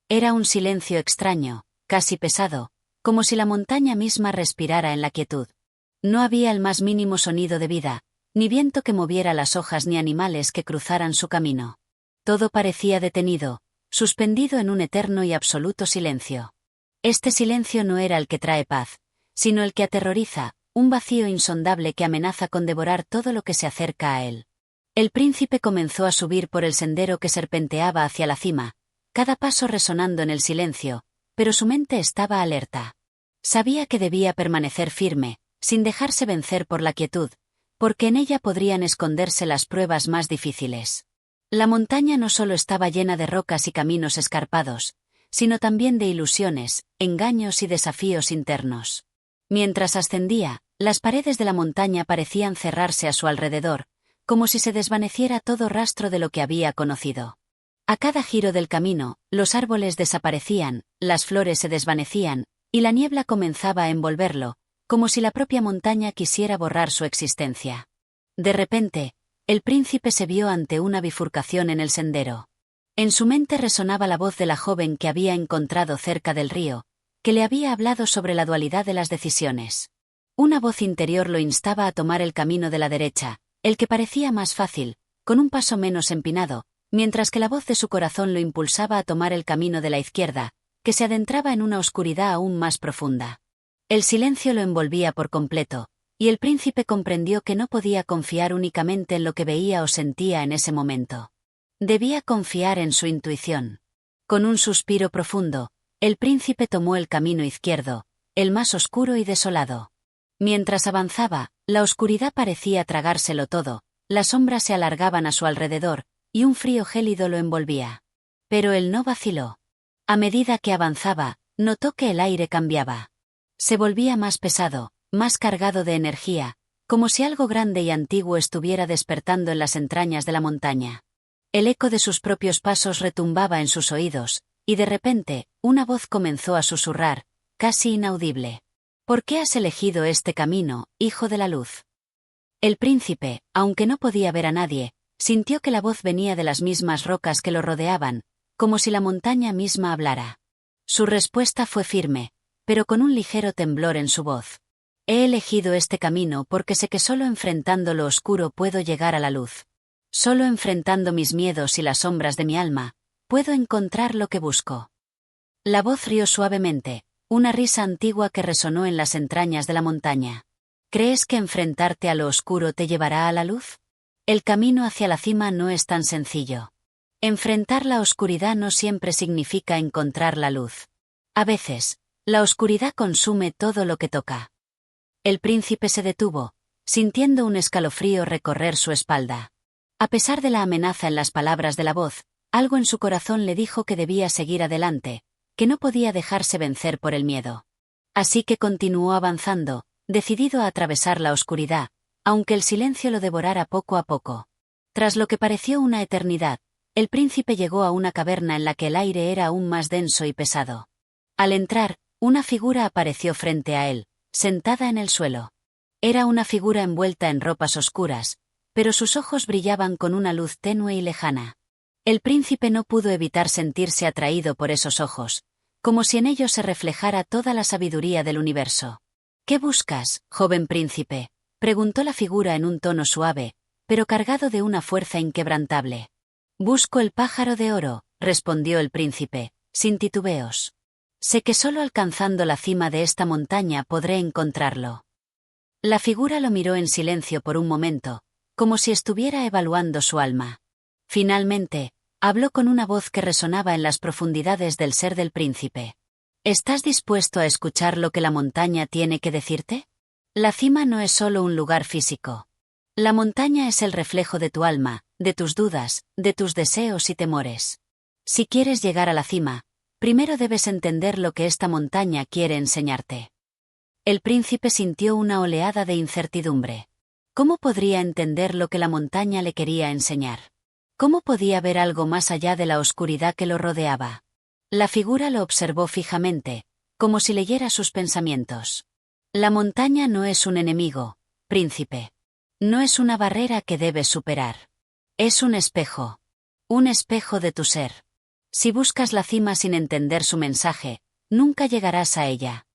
Era un silencio extraño, casi pesado, como si la montaña misma respirara en la quietud. No había el más mínimo sonido de vida, ni viento que moviera las hojas ni animales que cruzaran su camino. Todo parecía detenido, suspendido en un eterno y absoluto silencio. Este silencio no era el que trae paz, sino el que aterroriza, un vacío insondable que amenaza con devorar todo lo que se acerca a él. El príncipe comenzó a subir por el sendero que serpenteaba hacia la cima, cada paso resonando en el silencio, pero su mente estaba alerta. Sabía que debía permanecer firme, sin dejarse vencer por la quietud, porque en ella podrían esconderse las pruebas más difíciles. La montaña no solo estaba llena de rocas y caminos escarpados, sino también de ilusiones, engaños y desafíos internos. Mientras ascendía, las paredes de la montaña parecían cerrarse a su alrededor, como si se desvaneciera todo rastro de lo que había conocido. A cada giro del camino, los árboles desaparecían, las flores se desvanecían, y la niebla comenzaba a envolverlo, como si la propia montaña quisiera borrar su existencia. De repente, el príncipe se vio ante una bifurcación en el sendero. En su mente resonaba la voz de la joven que había encontrado cerca del río, que le había hablado sobre la dualidad de las decisiones. Una voz interior lo instaba a tomar el camino de la derecha, el que parecía más fácil, con un paso menos empinado, mientras que la voz de su corazón lo impulsaba a tomar el camino de la izquierda, que se adentraba en una oscuridad aún más profunda. El silencio lo envolvía por completo, y el príncipe comprendió que no podía confiar únicamente en lo que veía o sentía en ese momento. Debía confiar en su intuición. Con un suspiro profundo, el príncipe tomó el camino izquierdo, el más oscuro y desolado. Mientras avanzaba, la oscuridad parecía tragárselo todo, las sombras se alargaban a su alrededor, y un frío gélido lo envolvía. Pero él no vaciló. A medida que avanzaba, notó que el aire cambiaba. Se volvía más pesado, más cargado de energía, como si algo grande y antiguo estuviera despertando en las entrañas de la montaña. El eco de sus propios pasos retumbaba en sus oídos, y de repente, una voz comenzó a susurrar, casi inaudible. ¿Por qué has elegido este camino, hijo de la luz? El príncipe, aunque no podía ver a nadie, sintió que la voz venía de las mismas rocas que lo rodeaban, como si la montaña misma hablara. Su respuesta fue firme, pero con un ligero temblor en su voz. He elegido este camino porque sé que solo enfrentando lo oscuro puedo llegar a la luz. Solo enfrentando mis miedos y las sombras de mi alma, puedo encontrar lo que busco. La voz rió suavemente, una risa antigua que resonó en las entrañas de la montaña. ¿Crees que enfrentarte a lo oscuro te llevará a la luz? El camino hacia la cima no es tan sencillo. Enfrentar la oscuridad no siempre significa encontrar la luz. A veces, la oscuridad consume todo lo que toca. El príncipe se detuvo, sintiendo un escalofrío recorrer su espalda. A pesar de la amenaza en las palabras de la voz, algo en su corazón le dijo que debía seguir adelante, que no podía dejarse vencer por el miedo. Así que continuó avanzando, decidido a atravesar la oscuridad, aunque el silencio lo devorara poco a poco. Tras lo que pareció una eternidad, el príncipe llegó a una caverna en la que el aire era aún más denso y pesado. Al entrar, una figura apareció frente a él, sentada en el suelo. Era una figura envuelta en ropas oscuras, pero sus ojos brillaban con una luz tenue y lejana. El príncipe no pudo evitar sentirse atraído por esos ojos, como si en ellos se reflejara toda la sabiduría del universo. ¿Qué buscas, joven príncipe?, preguntó la figura en un tono suave, pero cargado de una fuerza inquebrantable. Busco el pájaro de oro, respondió el príncipe, sin titubeos. Sé que solo alcanzando la cima de esta montaña podré encontrarlo. La figura lo miró en silencio por un momento, como si estuviera evaluando su alma. Finalmente, habló con una voz que resonaba en las profundidades del ser del príncipe. ¿Estás dispuesto a escuchar lo que la montaña tiene que decirte? La cima no es solo un lugar físico. La montaña es el reflejo de tu alma, de tus dudas, de tus deseos y temores. Si quieres llegar a la cima, primero debes entender lo que esta montaña quiere enseñarte. El príncipe sintió una oleada de incertidumbre. ¿Cómo podría entender lo que la montaña le quería enseñar? ¿Cómo podía ver algo más allá de la oscuridad que lo rodeaba? La figura lo observó fijamente, como si leyera sus pensamientos. La montaña no es un enemigo, príncipe. No es una barrera que debes superar. Es un espejo de tu ser. Si buscas la cima sin entender su mensaje, nunca llegarás a ella.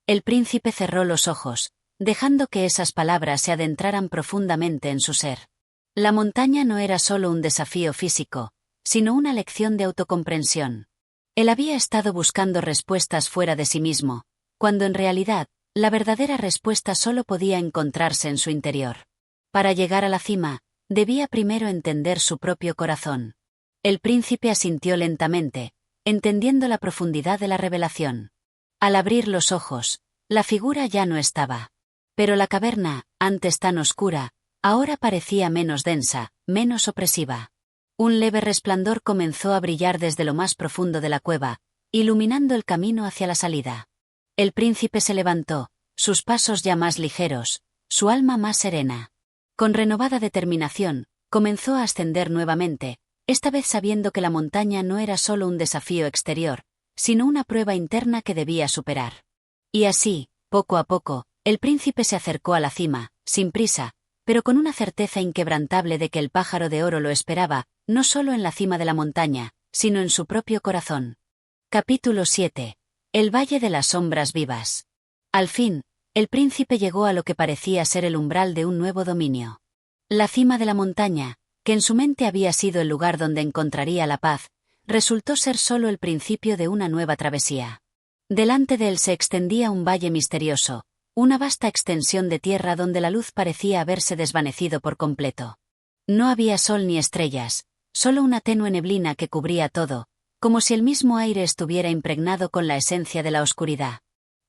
El príncipe cerró los ojos, dejando que esas palabras se adentraran profundamente en su ser. La montaña no era solo un desafío físico, sino una lección de autocomprensión. Él había estado buscando respuestas fuera de sí mismo, cuando en realidad, la verdadera respuesta solo podía encontrarse en su interior. Para llegar a la cima, debía primero entender su propio corazón. El príncipe asintió lentamente, entendiendo la profundidad de la revelación. Al abrir los ojos, la figura ya no estaba. Pero la caverna, antes tan oscura, ahora parecía menos densa, menos opresiva. Un leve resplandor comenzó a brillar desde lo más profundo de la cueva, iluminando el camino hacia la salida. El príncipe se levantó, sus pasos ya más ligeros, su alma más serena. Con renovada determinación, comenzó a ascender nuevamente, esta vez sabiendo que la montaña no era solo un desafío exterior, sino una prueba interna que debía superar. Y así, poco a poco, el príncipe se acercó a la cima, sin prisa, pero con una certeza inquebrantable de que el pájaro de oro lo esperaba, no solo en la cima de la montaña, sino en su propio corazón. Capítulo 7. El Valle de las Sombras Vivas. Al fin, el príncipe llegó a lo que parecía ser el umbral de un nuevo dominio. La cima de la montaña, que en su mente había sido el lugar donde encontraría la paz, resultó ser solo el principio de una nueva travesía. Delante de él se extendía un valle misterioso, una vasta extensión de tierra donde la luz parecía haberse desvanecido por completo. No había sol ni estrellas, solo una tenue neblina que cubría todo, como si el mismo aire estuviera impregnado con la esencia de la oscuridad.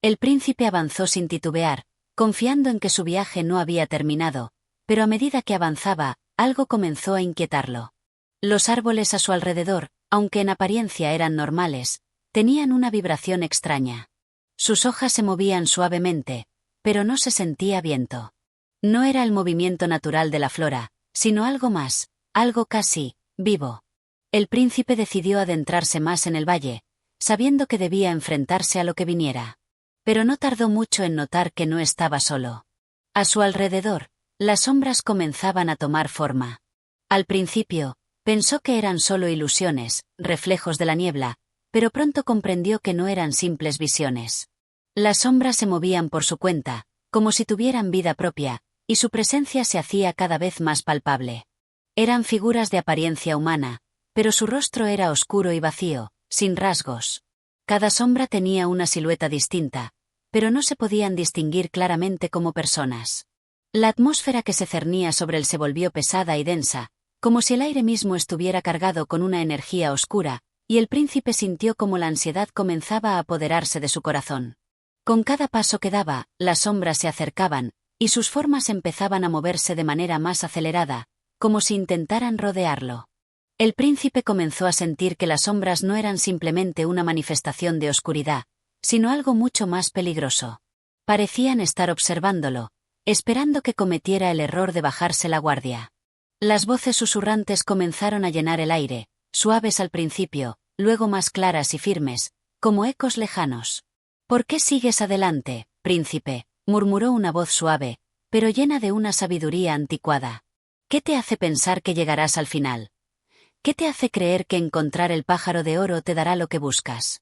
El príncipe avanzó sin titubear, confiando en que su viaje no había terminado, pero a medida que avanzaba, algo comenzó a inquietarlo. Los árboles a su alrededor, aunque en apariencia eran normales, tenían una vibración extraña. Sus hojas se movían suavemente, pero no se sentía viento. No era el movimiento natural de la flora, sino algo más, algo casi vivo. El príncipe decidió adentrarse más en el valle, sabiendo que debía enfrentarse a lo que viniera. Pero no tardó mucho en notar que no estaba solo. A su alrededor, las sombras comenzaban a tomar forma. Al principio, pensó que eran solo ilusiones, reflejos de la niebla, pero pronto comprendió que no eran simples visiones. Las sombras se movían por su cuenta, como si tuvieran vida propia, y su presencia se hacía cada vez más palpable. Eran figuras de apariencia humana, pero su rostro era oscuro y vacío, sin rasgos. Cada sombra tenía una silueta distinta, pero no se podían distinguir claramente como personas. La atmósfera que se cernía sobre él se volvió pesada y densa, como si el aire mismo estuviera cargado con una energía oscura, y el príncipe sintió como la ansiedad comenzaba a apoderarse de su corazón. Con cada paso que daba, las sombras se acercaban, y sus formas empezaban a moverse de manera más acelerada, como si intentaran rodearlo. El príncipe comenzó a sentir que las sombras no eran simplemente una manifestación de oscuridad, sino algo mucho más peligroso. Parecían estar observándolo, esperando que cometiera el error de bajarse la guardia. Las voces susurrantes comenzaron a llenar el aire, suaves al principio, luego más claras y firmes, como ecos lejanos. «¿Por qué sigues adelante, príncipe?», murmuró una voz suave, pero llena de una sabiduría anticuada. «¿Qué te hace pensar que llegarás al final? ¿Qué te hace creer que encontrar el pájaro de oro te dará lo que buscas?».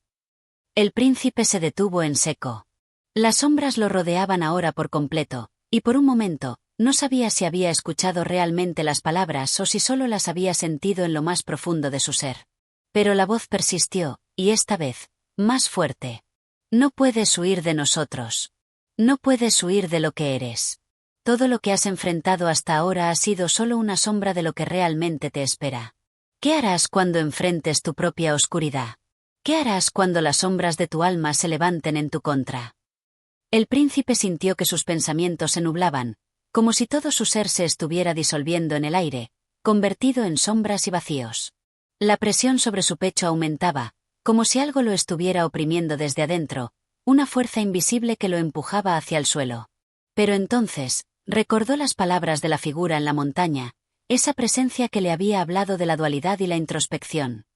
El príncipe se detuvo en seco. Las sombras lo rodeaban ahora por completo, y por un momento, no sabía si había escuchado realmente las palabras o si solo las había sentido en lo más profundo de su ser. Pero la voz persistió, y esta vez, más fuerte. «No puedes huir de nosotros. No puedes huir de lo que eres. Todo lo que has enfrentado hasta ahora ha sido solo una sombra de lo que realmente te espera. ¿Qué harás cuando enfrentes tu propia oscuridad? ¿Qué harás cuando las sombras de tu alma se levanten en tu contra?». El príncipe sintió que sus pensamientos se nublaban, como si todo su ser se estuviera disolviendo en el aire, convertido en sombras y vacíos. La presión sobre su pecho aumentaba, como si algo lo estuviera oprimiendo desde adentro, una fuerza invisible que lo empujaba hacia el suelo. Pero entonces, recordó las palabras de la figura en la montaña, esa presencia que le había hablado de la dualidad y la introspección.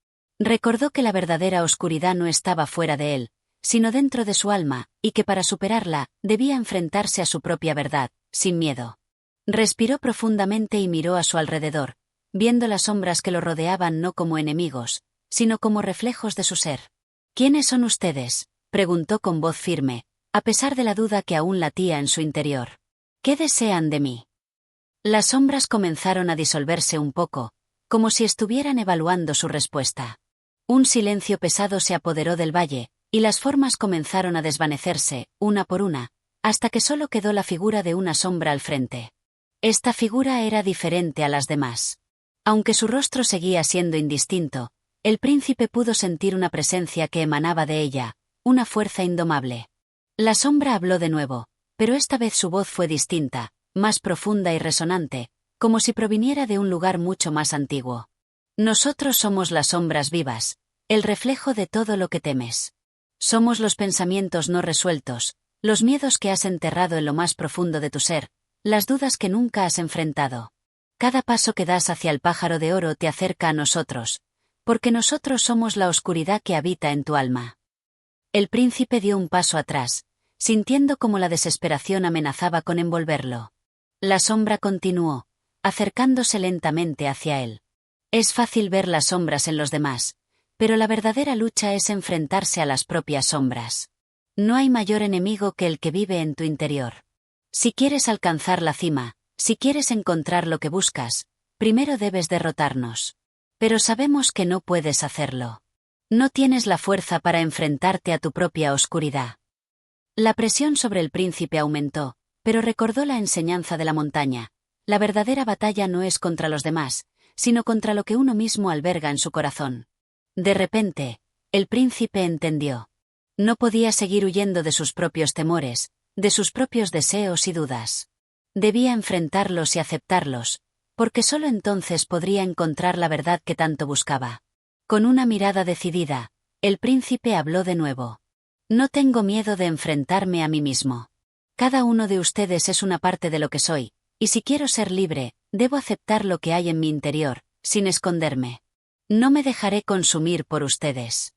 Recordó que la verdadera oscuridad no estaba fuera de él, sino dentro de su alma, y que para superarla, debía enfrentarse a su propia verdad, sin miedo. Respiró profundamente y miró a su alrededor, viendo las sombras que lo rodeaban no como enemigos, sino como reflejos de su ser. «¿Quiénes son ustedes?», preguntó con voz firme, a pesar de la duda que aún latía en su interior. «¿Qué desean de mí?». Las sombras comenzaron a disolverse un poco, como si estuvieran evaluando su respuesta. Un silencio pesado se apoderó del valle, y las formas comenzaron a desvanecerse, una por una, hasta que solo quedó la figura de una sombra al frente. Esta figura era diferente a las demás. Aunque su rostro seguía siendo indistinto, el príncipe pudo sentir una presencia que emanaba de ella, una fuerza indomable. La sombra habló de nuevo, pero esta vez su voz fue distinta, más profunda y resonante, como si proviniera de un lugar mucho más antiguo. «Nosotros somos las sombras vivas, el reflejo de todo lo que temes. Somos los pensamientos no resueltos, los miedos que has enterrado en lo más profundo de tu ser, las dudas que nunca has enfrentado. Cada paso que das hacia el pájaro de oro te acerca a nosotros, porque nosotros somos la oscuridad que habita en tu alma». El príncipe dio un paso atrás, sintiendo como la desesperación amenazaba con envolverlo. La sombra continuó, acercándose lentamente hacia él. Es fácil ver las sombras en los demás, pero la verdadera lucha es enfrentarse a las propias sombras. No hay mayor enemigo que el que vive en tu interior. Si quieres alcanzar la cima, si quieres encontrar lo que buscas, primero debes derrotarnos. Pero sabemos que no puedes hacerlo. No tienes la fuerza para enfrentarte a tu propia oscuridad. La presión sobre el príncipe aumentó, pero recordó la enseñanza de la montaña. La verdadera batalla no es contra los demás, sino contra lo que uno mismo alberga en su corazón. De repente, el príncipe entendió. No podía seguir huyendo de sus propios temores, de sus propios deseos y dudas. Debía enfrentarlos y aceptarlos, porque solo entonces podría encontrar la verdad que tanto buscaba. Con una mirada decidida, el príncipe habló de nuevo. No tengo miedo de enfrentarme a mí mismo. Cada uno de ustedes es una parte de lo que soy, y si quiero ser libre, debo aceptar lo que hay en mi interior, sin esconderme. No me dejaré consumir por ustedes.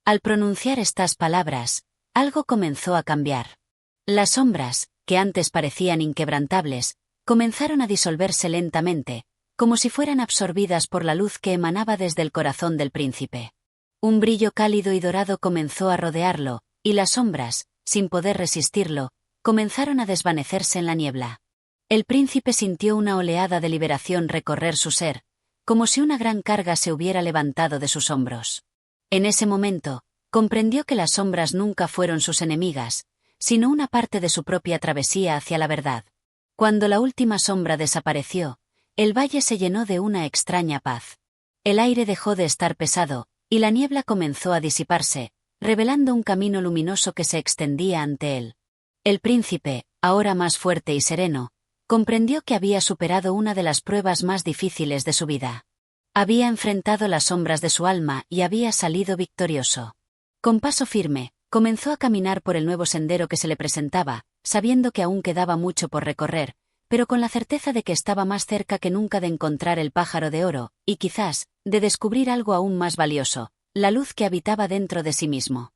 Al pronunciar estas palabras, algo comenzó a cambiar. Las sombras, que antes parecían inquebrantables, comenzaron a disolverse lentamente, como si fueran absorbidas por la luz que emanaba desde el corazón del príncipe. Un brillo cálido y dorado comenzó a rodearlo, y las sombras, sin poder resistirlo, comenzaron a desvanecerse en la niebla. El príncipe sintió una oleada de liberación recorrer su ser, como si una gran carga se hubiera levantado de sus hombros. En ese momento, comprendió que las sombras nunca fueron sus enemigas, sino una parte de su propia travesía hacia la verdad. Cuando la última sombra desapareció, el valle se llenó de una extraña paz. El aire dejó de estar pesado, y la niebla comenzó a disiparse, revelando un camino luminoso que se extendía ante él. El príncipe, ahora más fuerte y sereno, comprendió que había superado una de las pruebas más difíciles de su vida. Había enfrentado las sombras de su alma y había salido victorioso. Con paso firme, comenzó a caminar por el nuevo sendero que se le presentaba, sabiendo que aún quedaba mucho por recorrer, pero con la certeza de que estaba más cerca que nunca de encontrar el pájaro de oro, y quizás, de descubrir algo aún más valioso, la luz que habitaba dentro de sí mismo.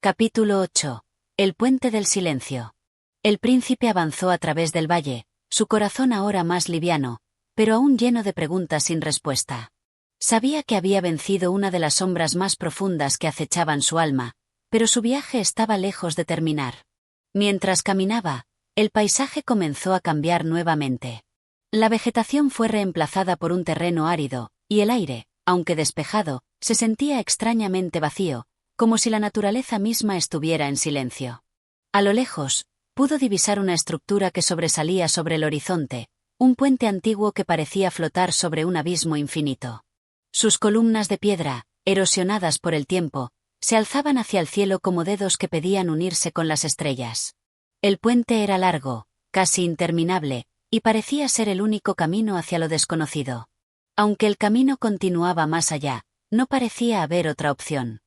Capítulo 8. El puente del silencio. El príncipe avanzó a través del valle, su corazón ahora más liviano, pero aún lleno de preguntas sin respuesta. Sabía que había vencido una de las sombras más profundas que acechaban su alma, pero su viaje estaba lejos de terminar. Mientras caminaba, el paisaje comenzó a cambiar nuevamente. La vegetación fue reemplazada por un terreno árido, y el aire, aunque despejado, se sentía extrañamente vacío, como si la naturaleza misma estuviera en silencio. A lo lejos, pudo divisar una estructura que sobresalía sobre el horizonte, un puente antiguo que parecía flotar sobre un abismo infinito. Sus columnas de piedra, erosionadas por el tiempo, se alzaban hacia el cielo como dedos que pedían unirse con las estrellas. El puente era largo, casi interminable, y parecía ser el único camino hacia lo desconocido. Aunque el camino continuaba más allá, no parecía haber otra opción.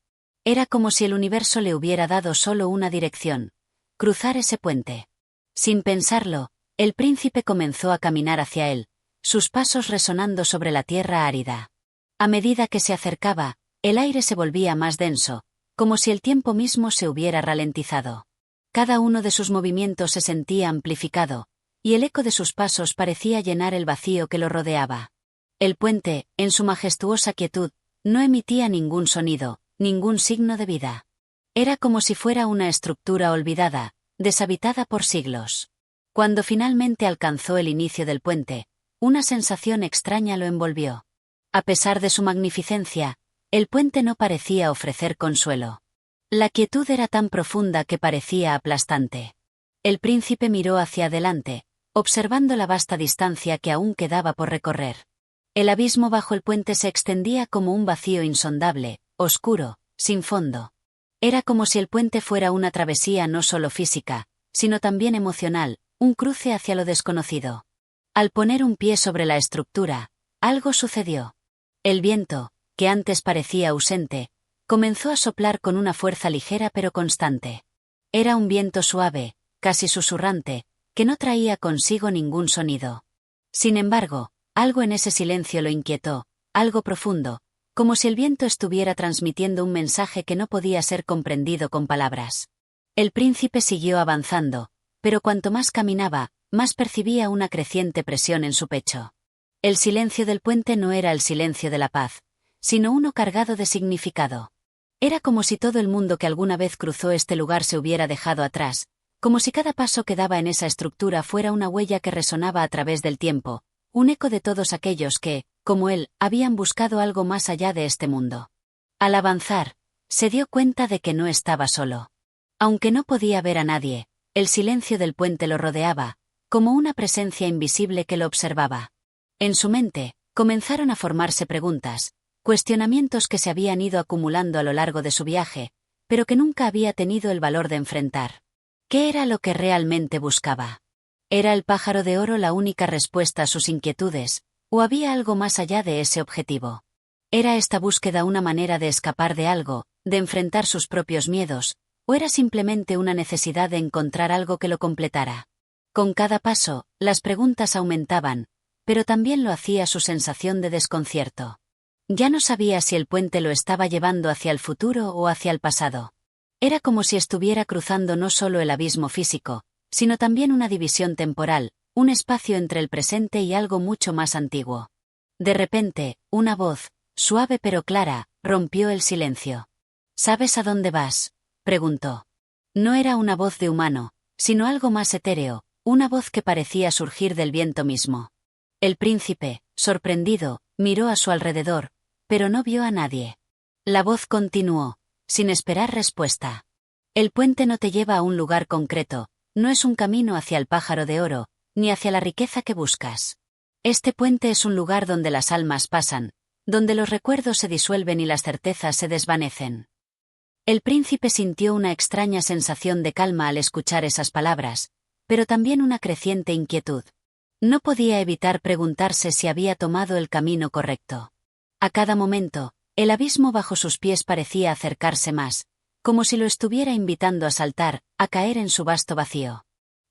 Era como si el universo le hubiera dado solo una dirección: cruzar ese puente. Sin pensarlo, el príncipe comenzó a caminar hacia él, sus pasos resonando sobre la tierra árida. A medida que se acercaba, el aire se volvía más denso, como si el tiempo mismo se hubiera ralentizado. Cada uno de sus movimientos se sentía amplificado, y el eco de sus pasos parecía llenar el vacío que lo rodeaba. El puente, en su majestuosa quietud, no emitía ningún sonido, ningún signo de vida. Era como si fuera una estructura olvidada, deshabitada por siglos. Cuando finalmente alcanzó el inicio del puente, una sensación extraña lo envolvió. A pesar de su magnificencia, el puente no parecía ofrecer consuelo. La quietud era tan profunda que parecía aplastante. El príncipe miró hacia adelante, observando la vasta distancia que aún quedaba por recorrer. El abismo bajo el puente se extendía como un vacío insondable, oscuro, sin fondo. Era como si el puente fuera una travesía no solo física, sino también emocional, un cruce hacia lo desconocido. Al poner un pie sobre la estructura, algo sucedió. El viento, que antes parecía ausente, comenzó a soplar con una fuerza ligera pero constante. Era un viento suave, casi susurrante, que no traía consigo ningún sonido. Sin embargo, algo en ese silencio lo inquietó, algo profundo, como si el viento estuviera transmitiendo un mensaje que no podía ser comprendido con palabras. El príncipe siguió avanzando, pero cuanto más caminaba, más percibía una creciente presión en su pecho. El silencio del puente no era el silencio de la paz, sino uno cargado de significado. Era como si todo el mundo que alguna vez cruzó este lugar se hubiera dejado atrás, como si cada paso que daba en esa estructura fuera una huella que resonaba a través del tiempo, un eco de todos aquellos que, como él, habían buscado algo más allá de este mundo. Al avanzar, se dio cuenta de que no estaba solo. Aunque no podía ver a nadie, el silencio del puente lo rodeaba, como una presencia invisible que lo observaba. En su mente, comenzaron a formarse preguntas, cuestionamientos que se habían ido acumulando a lo largo de su viaje, pero que nunca había tenido el valor de enfrentar. ¿Qué era lo que realmente buscaba? ¿Era el pájaro de oro la única respuesta a sus inquietudes, o había algo más allá de ese objetivo? ¿Era esta búsqueda una manera de escapar de algo, de enfrentar sus propios miedos, o era simplemente una necesidad de encontrar algo que lo completara? Con cada paso, las preguntas aumentaban, pero también lo hacía su sensación de desconcierto. Ya no sabía si el puente lo estaba llevando hacia el futuro o hacia el pasado. Era como si estuviera cruzando no solo el abismo físico, sino también una división temporal, un espacio entre el presente y algo mucho más antiguo. De repente, una voz, suave pero clara, rompió el silencio. ¿Sabes a dónde vas?, preguntó. No era una voz de humano, sino algo más etéreo, una voz que parecía surgir del viento mismo. El príncipe, sorprendido, miró a su alrededor, pero no vio a nadie. La voz continuó, sin esperar respuesta. El puente no te lleva a un lugar concreto, no es un camino hacia el pájaro de oro, ni hacia la riqueza que buscas. Este puente es un lugar donde las almas pasan, donde los recuerdos se disuelven y las certezas se desvanecen. El príncipe sintió una extraña sensación de calma al escuchar esas palabras, pero también una creciente inquietud. No podía evitar preguntarse si había tomado el camino correcto. A cada momento, el abismo bajo sus pies parecía acercarse más, como si lo estuviera invitando a saltar, a caer en su vasto vacío.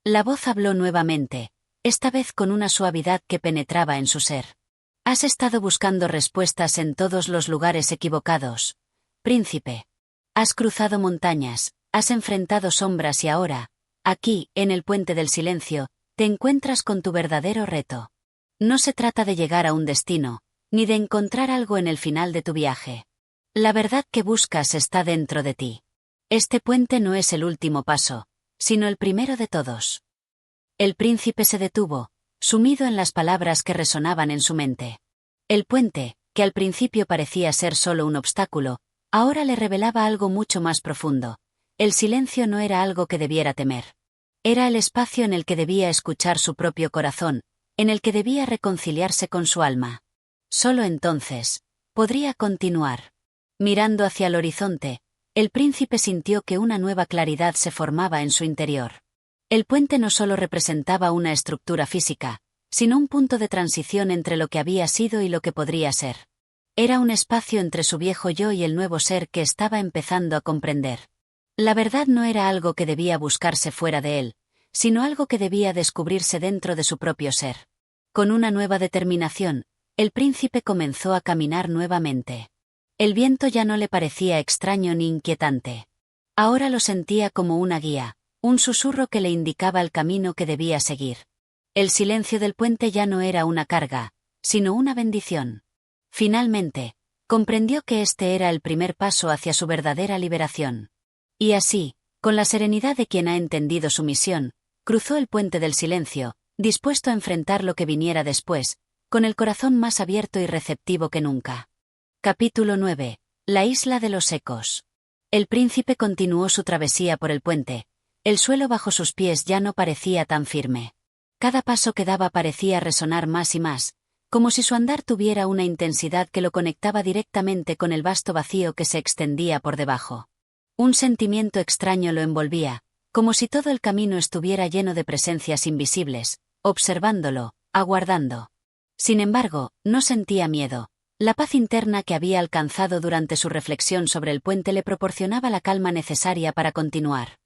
La voz habló nuevamente, esta vez con una suavidad que penetraba en su ser. Has estado buscando respuestas en todos los lugares equivocados, príncipe. Has cruzado montañas, has enfrentado sombras y ahora, aquí, en el puente del silencio, te encuentras con tu verdadero reto. No se trata de llegar a un destino, ni de encontrar algo en el final de tu viaje. La verdad que buscas está dentro de ti. Este puente no es el último paso, sino el primero de todos. El príncipe se detuvo, sumido en las palabras que resonaban en su mente. El puente, que al principio parecía ser solo un obstáculo, ahora le revelaba algo mucho más profundo. El silencio no era algo que debiera temer. Era el espacio en el que debía escuchar su propio corazón, en el que debía reconciliarse con su alma. Solo entonces, podría continuar. Mirando hacia el horizonte, el príncipe sintió que una nueva claridad se formaba en su interior. El puente no solo representaba una estructura física, sino un punto de transición entre lo que había sido y lo que podría ser. Era un espacio entre su viejo yo y el nuevo ser que estaba empezando a comprender. La verdad no era algo que debía buscarse fuera de él, sino algo que debía descubrirse dentro de su propio ser. Con una nueva determinación, el príncipe comenzó a caminar nuevamente. El viento ya no le parecía extraño ni inquietante. Ahora lo sentía como una guía, un susurro que le indicaba el camino que debía seguir. El silencio del puente ya no era una carga, sino una bendición. Finalmente, comprendió que este era el primer paso hacia su verdadera liberación. Y así, con la serenidad de quien ha entendido su misión, cruzó el puente del silencio, dispuesto a enfrentar lo que viniera después, con el corazón más abierto y receptivo que nunca. Capítulo 9. La isla de los ecos. El príncipe continuó su travesía por el puente. El suelo bajo sus pies ya no parecía tan firme. Cada paso que daba parecía resonar más y más, como si su andar tuviera una intensidad que lo conectaba directamente con el vasto vacío que se extendía por debajo. Un sentimiento extraño lo envolvía, como si todo el camino estuviera lleno de presencias invisibles, observándolo, aguardando. Sin embargo, no sentía miedo. La paz interna que había alcanzado durante su reflexión sobre el puente le proporcionaba la calma necesaria para continuar.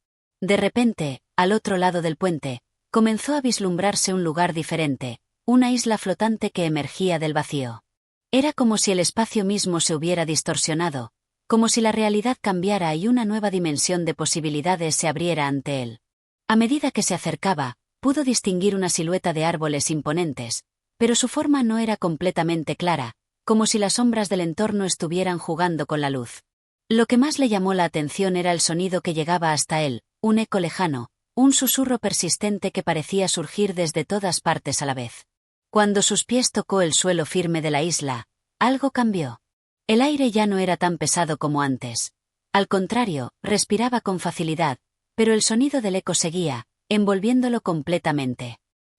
De repente, al otro lado del puente, comenzó a vislumbrarse un lugar diferente, una isla flotante que emergía del vacío. Era como si el espacio mismo se hubiera distorsionado, como si la realidad cambiara y una nueva dimensión de posibilidades se abriera ante él. A medida que se acercaba, pudo distinguir una silueta de árboles imponentes, pero su forma no era completamente clara, como si las sombras del entorno estuvieran jugando con la luz. Lo que más le llamó la atención era el sonido que llegaba hasta él, un eco lejano, un susurro persistente que parecía surgir desde todas partes a la vez. Cuando sus pies tocó el suelo firme de la isla, algo cambió. El aire ya no era tan pesado como antes. Al contrario, respiraba con facilidad, pero el sonido del eco seguía, envolviéndolo completamente.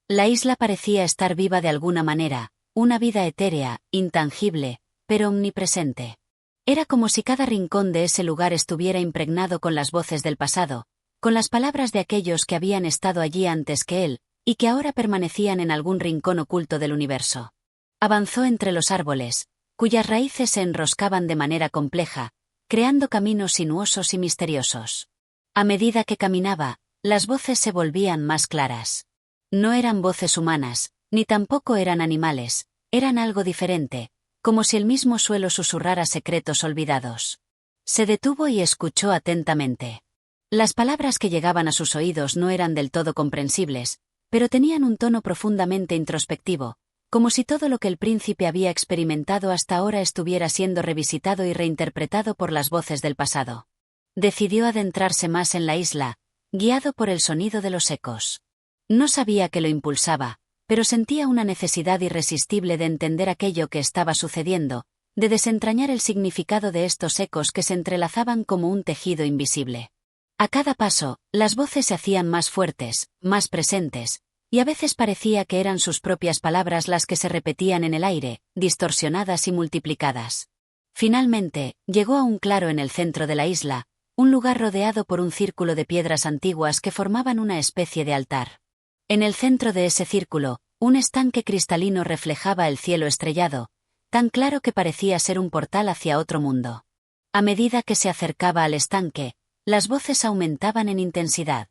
La isla parecía estar viva de alguna manera, una vida etérea, intangible, pero omnipresente. Era como si cada rincón de ese lugar estuviera impregnado con las voces del pasado, con las palabras de aquellos que habían estado allí antes que él, y que ahora permanecían en algún rincón oculto del universo. Avanzó entre los árboles, cuyas raíces se enroscaban de manera compleja, creando caminos sinuosos y misteriosos. A medida que caminaba, las voces se volvían más claras. No eran voces humanas, ni tampoco eran animales, eran algo diferente, como si el mismo suelo susurrara secretos olvidados. Se detuvo y escuchó atentamente. Las palabras que llegaban a sus oídos no eran del todo comprensibles, pero tenían un tono profundamente introspectivo, como si todo lo que el príncipe había experimentado hasta ahora estuviera siendo revisitado y reinterpretado por las voces del pasado. Decidió adentrarse más en la isla, guiado por el sonido de los ecos. No sabía qué lo impulsaba, pero sentía una necesidad irresistible de entender aquello que estaba sucediendo, de desentrañar el significado de estos ecos que se entrelazaban como un tejido invisible. A cada paso, las voces se hacían más fuertes, más presentes, y a veces parecía que eran sus propias palabras las que se repetían en el aire, distorsionadas y multiplicadas. Finalmente, llegó a un claro en el centro de la isla, un lugar rodeado por un círculo de piedras antiguas que formaban una especie de altar. En el centro de ese círculo, un estanque cristalino reflejaba el cielo estrellado, tan claro que parecía ser un portal hacia otro mundo. A medida que se acercaba al estanque, las voces aumentaban en intensidad.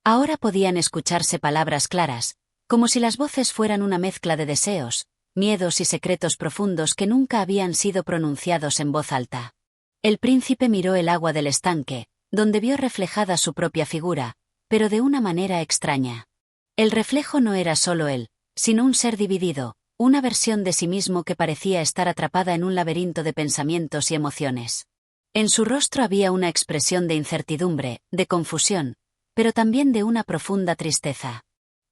Ahora podían escucharse palabras claras, como si las voces fueran una mezcla de deseos, miedos y secretos profundos que nunca habían sido pronunciados en voz alta. El príncipe miró el agua del estanque, donde vio reflejada su propia figura, pero de una manera extraña. El reflejo no era solo él, sino un ser dividido, una versión de sí mismo que parecía estar atrapada en un laberinto de pensamientos y emociones. En su rostro había una expresión de incertidumbre, de confusión, pero también de una profunda tristeza.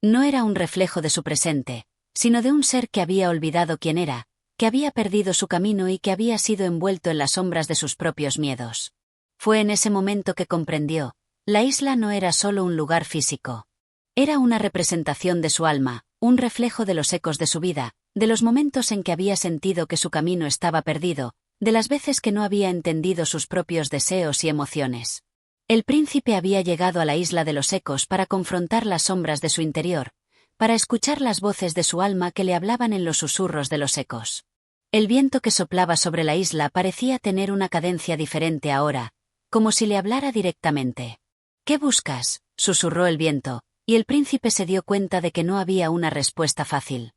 No era un reflejo de su presente, sino de un ser que había olvidado quién era, que había perdido su camino y que había sido envuelto en las sombras de sus propios miedos. Fue en ese momento que comprendió, la isla no era solo un lugar físico. Era una representación de su alma, un reflejo de los ecos de su vida, de los momentos en que había sentido que su camino estaba perdido, de las veces que no había entendido sus propios deseos y emociones. El príncipe había llegado a la isla de los ecos para confrontar las sombras de su interior, para escuchar las voces de su alma que le hablaban en los susurros de los ecos. El viento que soplaba sobre la isla parecía tener una cadencia diferente ahora, como si le hablara directamente. «¿Qué buscas?», susurró el viento, y el príncipe se dio cuenta de que no había una respuesta fácil.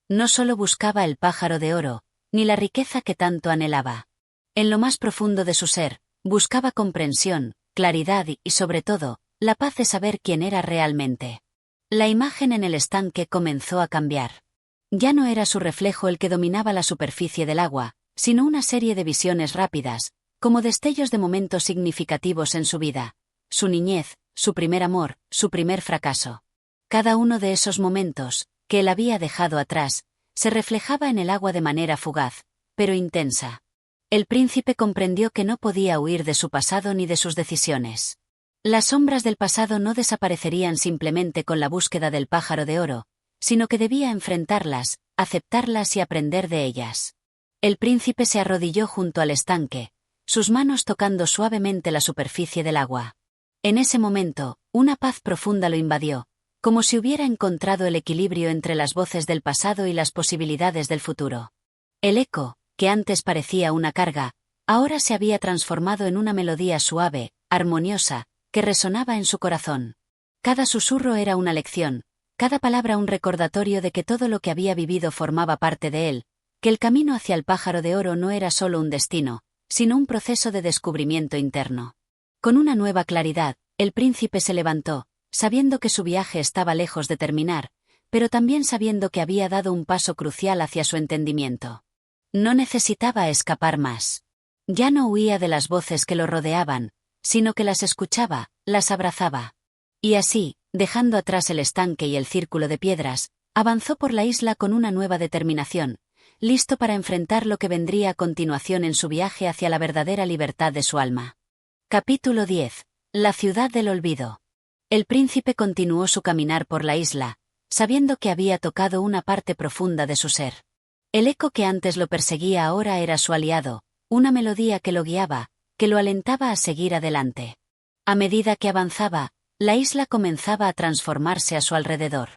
No solo buscaba el pájaro de oro, ni la riqueza que tanto anhelaba. En lo más profundo de su ser, buscaba comprensión, claridad y, sobre todo, la paz de saber quién era realmente. La imagen en el estanque comenzó a cambiar. Ya no era su reflejo el que dominaba la superficie del agua, sino una serie de visiones rápidas, como destellos de momentos significativos en su vida. Su niñez, su primer amor, su primer fracaso. Cada uno de esos momentos, que él había dejado atrás, se reflejaba en el agua de manera fugaz, pero intensa. El príncipe comprendió que no podía huir de su pasado ni de sus decisiones. Las sombras del pasado no desaparecerían simplemente con la búsqueda del pájaro de oro, sino que debía enfrentarlas, aceptarlas y aprender de ellas. El príncipe se arrodilló junto al estanque, sus manos tocando suavemente la superficie del agua. En ese momento, una paz profunda lo invadió, como si hubiera encontrado el equilibrio entre las voces del pasado y las posibilidades del futuro. El eco, que antes parecía una carga, ahora se había transformado en una melodía suave, armoniosa, que resonaba en su corazón. Cada susurro era una lección, cada palabra un recordatorio de que todo lo que había vivido formaba parte de él, que el camino hacia el pájaro de oro no era solo un destino, sino un proceso de descubrimiento interno. Con una nueva claridad, el príncipe se levantó, sabiendo que su viaje estaba lejos de terminar, pero también sabiendo que había dado un paso crucial hacia su entendimiento. No necesitaba escapar más. Ya no huía de las voces que lo rodeaban, sino que las escuchaba, las abrazaba. Y así, dejando atrás el estanque y el círculo de piedras, avanzó por la isla con una nueva determinación, listo para enfrentar lo que vendría a continuación en su viaje hacia la verdadera libertad de su alma. Capítulo 10. La ciudad del olvido. El príncipe continuó su caminar por la isla, sabiendo que había tocado una parte profunda de su ser. El eco que antes lo perseguía ahora era su aliado, una melodía que lo guiaba, que lo alentaba a seguir adelante. A medida que avanzaba, la isla comenzaba a transformarse a su alrededor.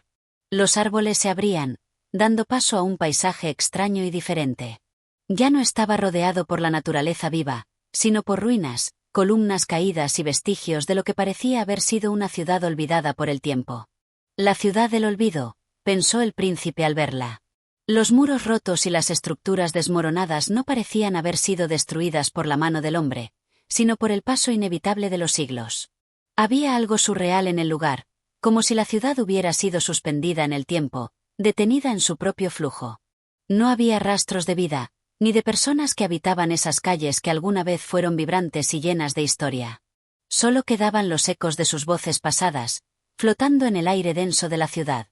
Los árboles se abrían, dando paso a un paisaje extraño y diferente. Ya no estaba rodeado por la naturaleza viva, sino por ruinas, columnas caídas y vestigios de lo que parecía haber sido una ciudad olvidada por el tiempo. La ciudad del olvido, pensó el príncipe al verla. Los muros rotos y las estructuras desmoronadas no parecían haber sido destruidas por la mano del hombre, sino por el paso inevitable de los siglos. Había algo surreal en el lugar, como si la ciudad hubiera sido suspendida en el tiempo, detenida en su propio flujo. No había rastros de vida, ni de personas que habitaban esas calles que alguna vez fueron vibrantes y llenas de historia. Solo quedaban los ecos de sus voces pasadas, flotando en el aire denso de la ciudad.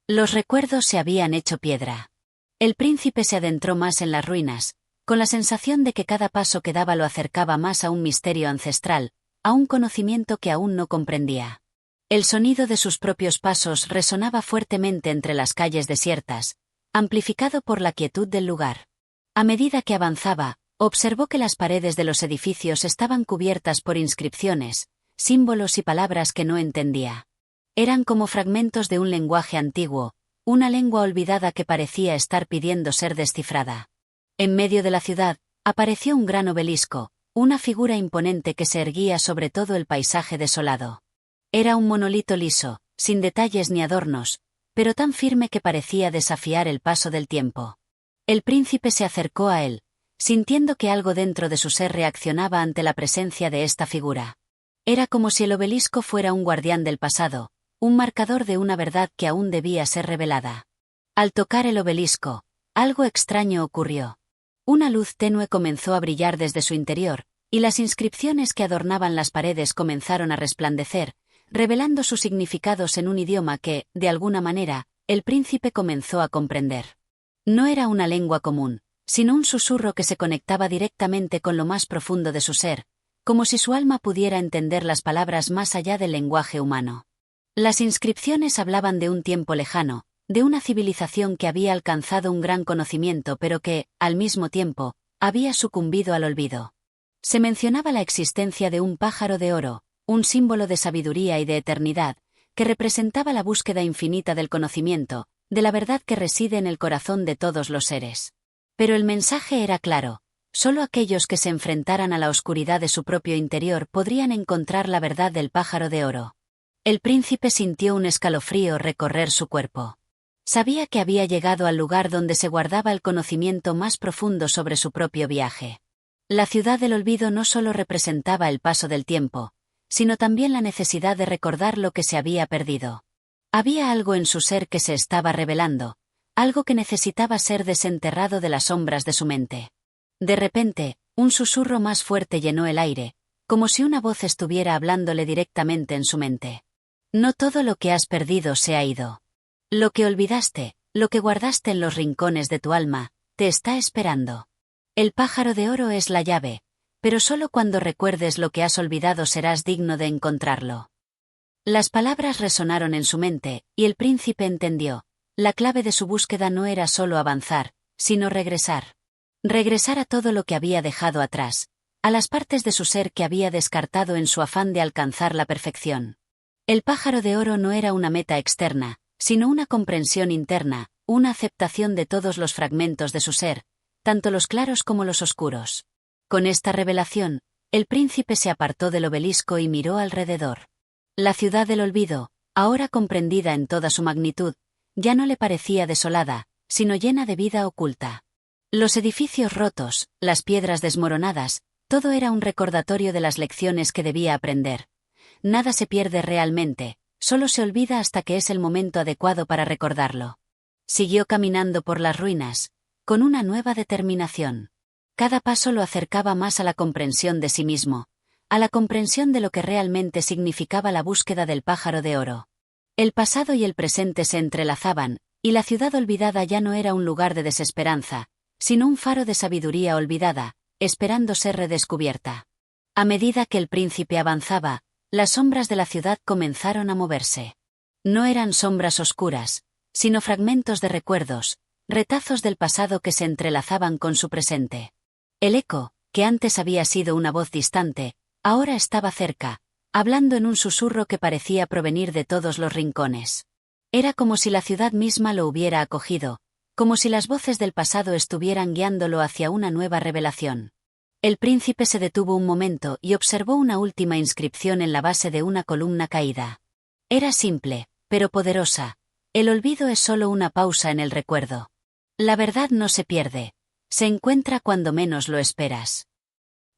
Los recuerdos se habían hecho piedra. El príncipe se adentró más en las ruinas, con la sensación de que cada paso que daba lo acercaba más a un misterio ancestral, a un conocimiento que aún no comprendía. El sonido de sus propios pasos resonaba fuertemente entre las calles desiertas, amplificado por la quietud del lugar. A medida que avanzaba, observó que las paredes de los edificios estaban cubiertas por inscripciones, símbolos y palabras que no entendía. Eran como fragmentos de un lenguaje antiguo, una lengua olvidada que parecía estar pidiendo ser descifrada. En medio de la ciudad, apareció un gran obelisco, una figura imponente que se erguía sobre todo el paisaje desolado. Era un monolito liso, sin detalles ni adornos, pero tan firme que parecía desafiar el paso del tiempo. El príncipe se acercó a él, sintiendo que algo dentro de su ser reaccionaba ante la presencia de esta figura. Era como si el obelisco fuera un guardián del pasado, un marcador de una verdad que aún debía ser revelada. Al tocar el obelisco, algo extraño ocurrió. Una luz tenue comenzó a brillar desde su interior, y las inscripciones que adornaban las paredes comenzaron a resplandecer, revelando sus significados en un idioma que, de alguna manera, el príncipe comenzó a comprender. No era una lengua común, sino un susurro que se conectaba directamente con lo más profundo de su ser, como si su alma pudiera entender las palabras más allá del lenguaje humano. Las inscripciones hablaban de un tiempo lejano, de una civilización que había alcanzado un gran conocimiento pero que, al mismo tiempo, había sucumbido al olvido. Se mencionaba la existencia de un pájaro de oro, un símbolo de sabiduría y de eternidad, que representaba la búsqueda infinita del conocimiento, de la verdad que reside en el corazón de todos los seres. Pero el mensaje era claro: solo aquellos que se enfrentaran a la oscuridad de su propio interior podrían encontrar la verdad del pájaro de oro. El príncipe sintió un escalofrío recorrer su cuerpo. Sabía que había llegado al lugar donde se guardaba el conocimiento más profundo sobre su propio viaje. La ciudad del olvido no solo representaba el paso del tiempo, sino también la necesidad de recordar lo que se había perdido. Había algo en su ser que se estaba revelando, algo que necesitaba ser desenterrado de las sombras de su mente. De repente, un susurro más fuerte llenó el aire, como si una voz estuviera hablándole directamente en su mente. No todo lo que has perdido se ha ido. Lo que olvidaste, lo que guardaste en los rincones de tu alma, te está esperando. El pájaro de oro es la llave, pero solo cuando recuerdes lo que has olvidado serás digno de encontrarlo. Las palabras resonaron en su mente, y el príncipe entendió: la clave de su búsqueda no era solo avanzar, sino regresar. Regresar a todo lo que había dejado atrás, a las partes de su ser que había descartado en su afán de alcanzar la perfección. El pájaro de oro no era una meta externa, sino una comprensión interna, una aceptación de todos los fragmentos de su ser, tanto los claros como los oscuros. Con esta revelación, el príncipe se apartó del obelisco y miró alrededor. La ciudad del olvido, ahora comprendida en toda su magnitud, ya no le parecía desolada, sino llena de vida oculta. Los edificios rotos, las piedras desmoronadas, todo era un recordatorio de las lecciones que debía aprender. Nada se pierde realmente, solo se olvida hasta que es el momento adecuado para recordarlo. Siguió caminando por las ruinas, con una nueva determinación. Cada paso lo acercaba más a la comprensión de sí mismo, a la comprensión de lo que realmente significaba la búsqueda del pájaro de oro. El pasado y el presente se entrelazaban, y la ciudad olvidada ya no era un lugar de desesperanza, sino un faro de sabiduría olvidada, esperando ser redescubierta. A medida que el príncipe avanzaba, las sombras de la ciudad comenzaron a moverse. No eran sombras oscuras, sino fragmentos de recuerdos, retazos del pasado que se entrelazaban con su presente. El eco, que antes había sido una voz distante, ahora estaba cerca, hablando en un susurro que parecía provenir de todos los rincones. Era como si la ciudad misma lo hubiera acogido, como si las voces del pasado estuvieran guiándolo hacia una nueva revelación. El príncipe se detuvo un momento y observó una última inscripción en la base de una columna caída. Era simple, pero poderosa. El olvido es solo una pausa en el recuerdo. La verdad no se pierde. Se encuentra cuando menos lo esperas.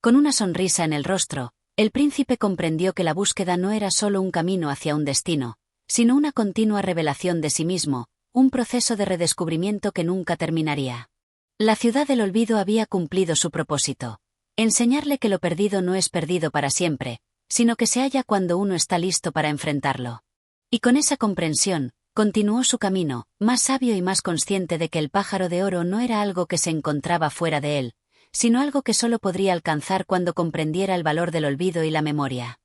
Con una sonrisa en el rostro, el príncipe comprendió que la búsqueda no era solo un camino hacia un destino, sino una continua revelación de sí mismo, un proceso de redescubrimiento que nunca terminaría. La ciudad del olvido había cumplido su propósito. Enseñarle que lo perdido no es perdido para siempre, sino que se halla cuando uno está listo para enfrentarlo. Y con esa comprensión, continuó su camino, más sabio y más consciente de que el pájaro de oro no era algo que se encontraba fuera de él, sino algo que solo podría alcanzar cuando comprendiera el valor del olvido y la memoria.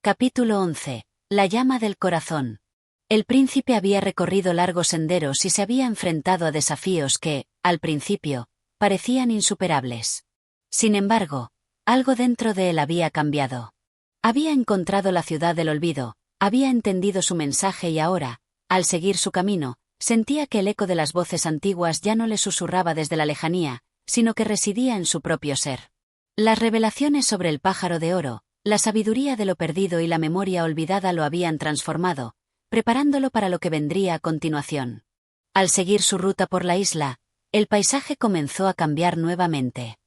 Capítulo 11. La llama del corazón. El príncipe había recorrido largos senderos y se había enfrentado a desafíos que, al principio, parecían insuperables. Sin embargo, algo dentro de él había cambiado. Había encontrado la ciudad del olvido, había entendido su mensaje y ahora, al seguir su camino, sentía que el eco de las voces antiguas ya no le susurraba desde la lejanía, sino que residía en su propio ser. Las revelaciones sobre el pájaro de oro, la sabiduría de lo perdido y la memoria olvidada lo habían transformado, preparándolo para lo que vendría a continuación. Al seguir su ruta por la isla, el paisaje comenzó a cambiar nuevamente.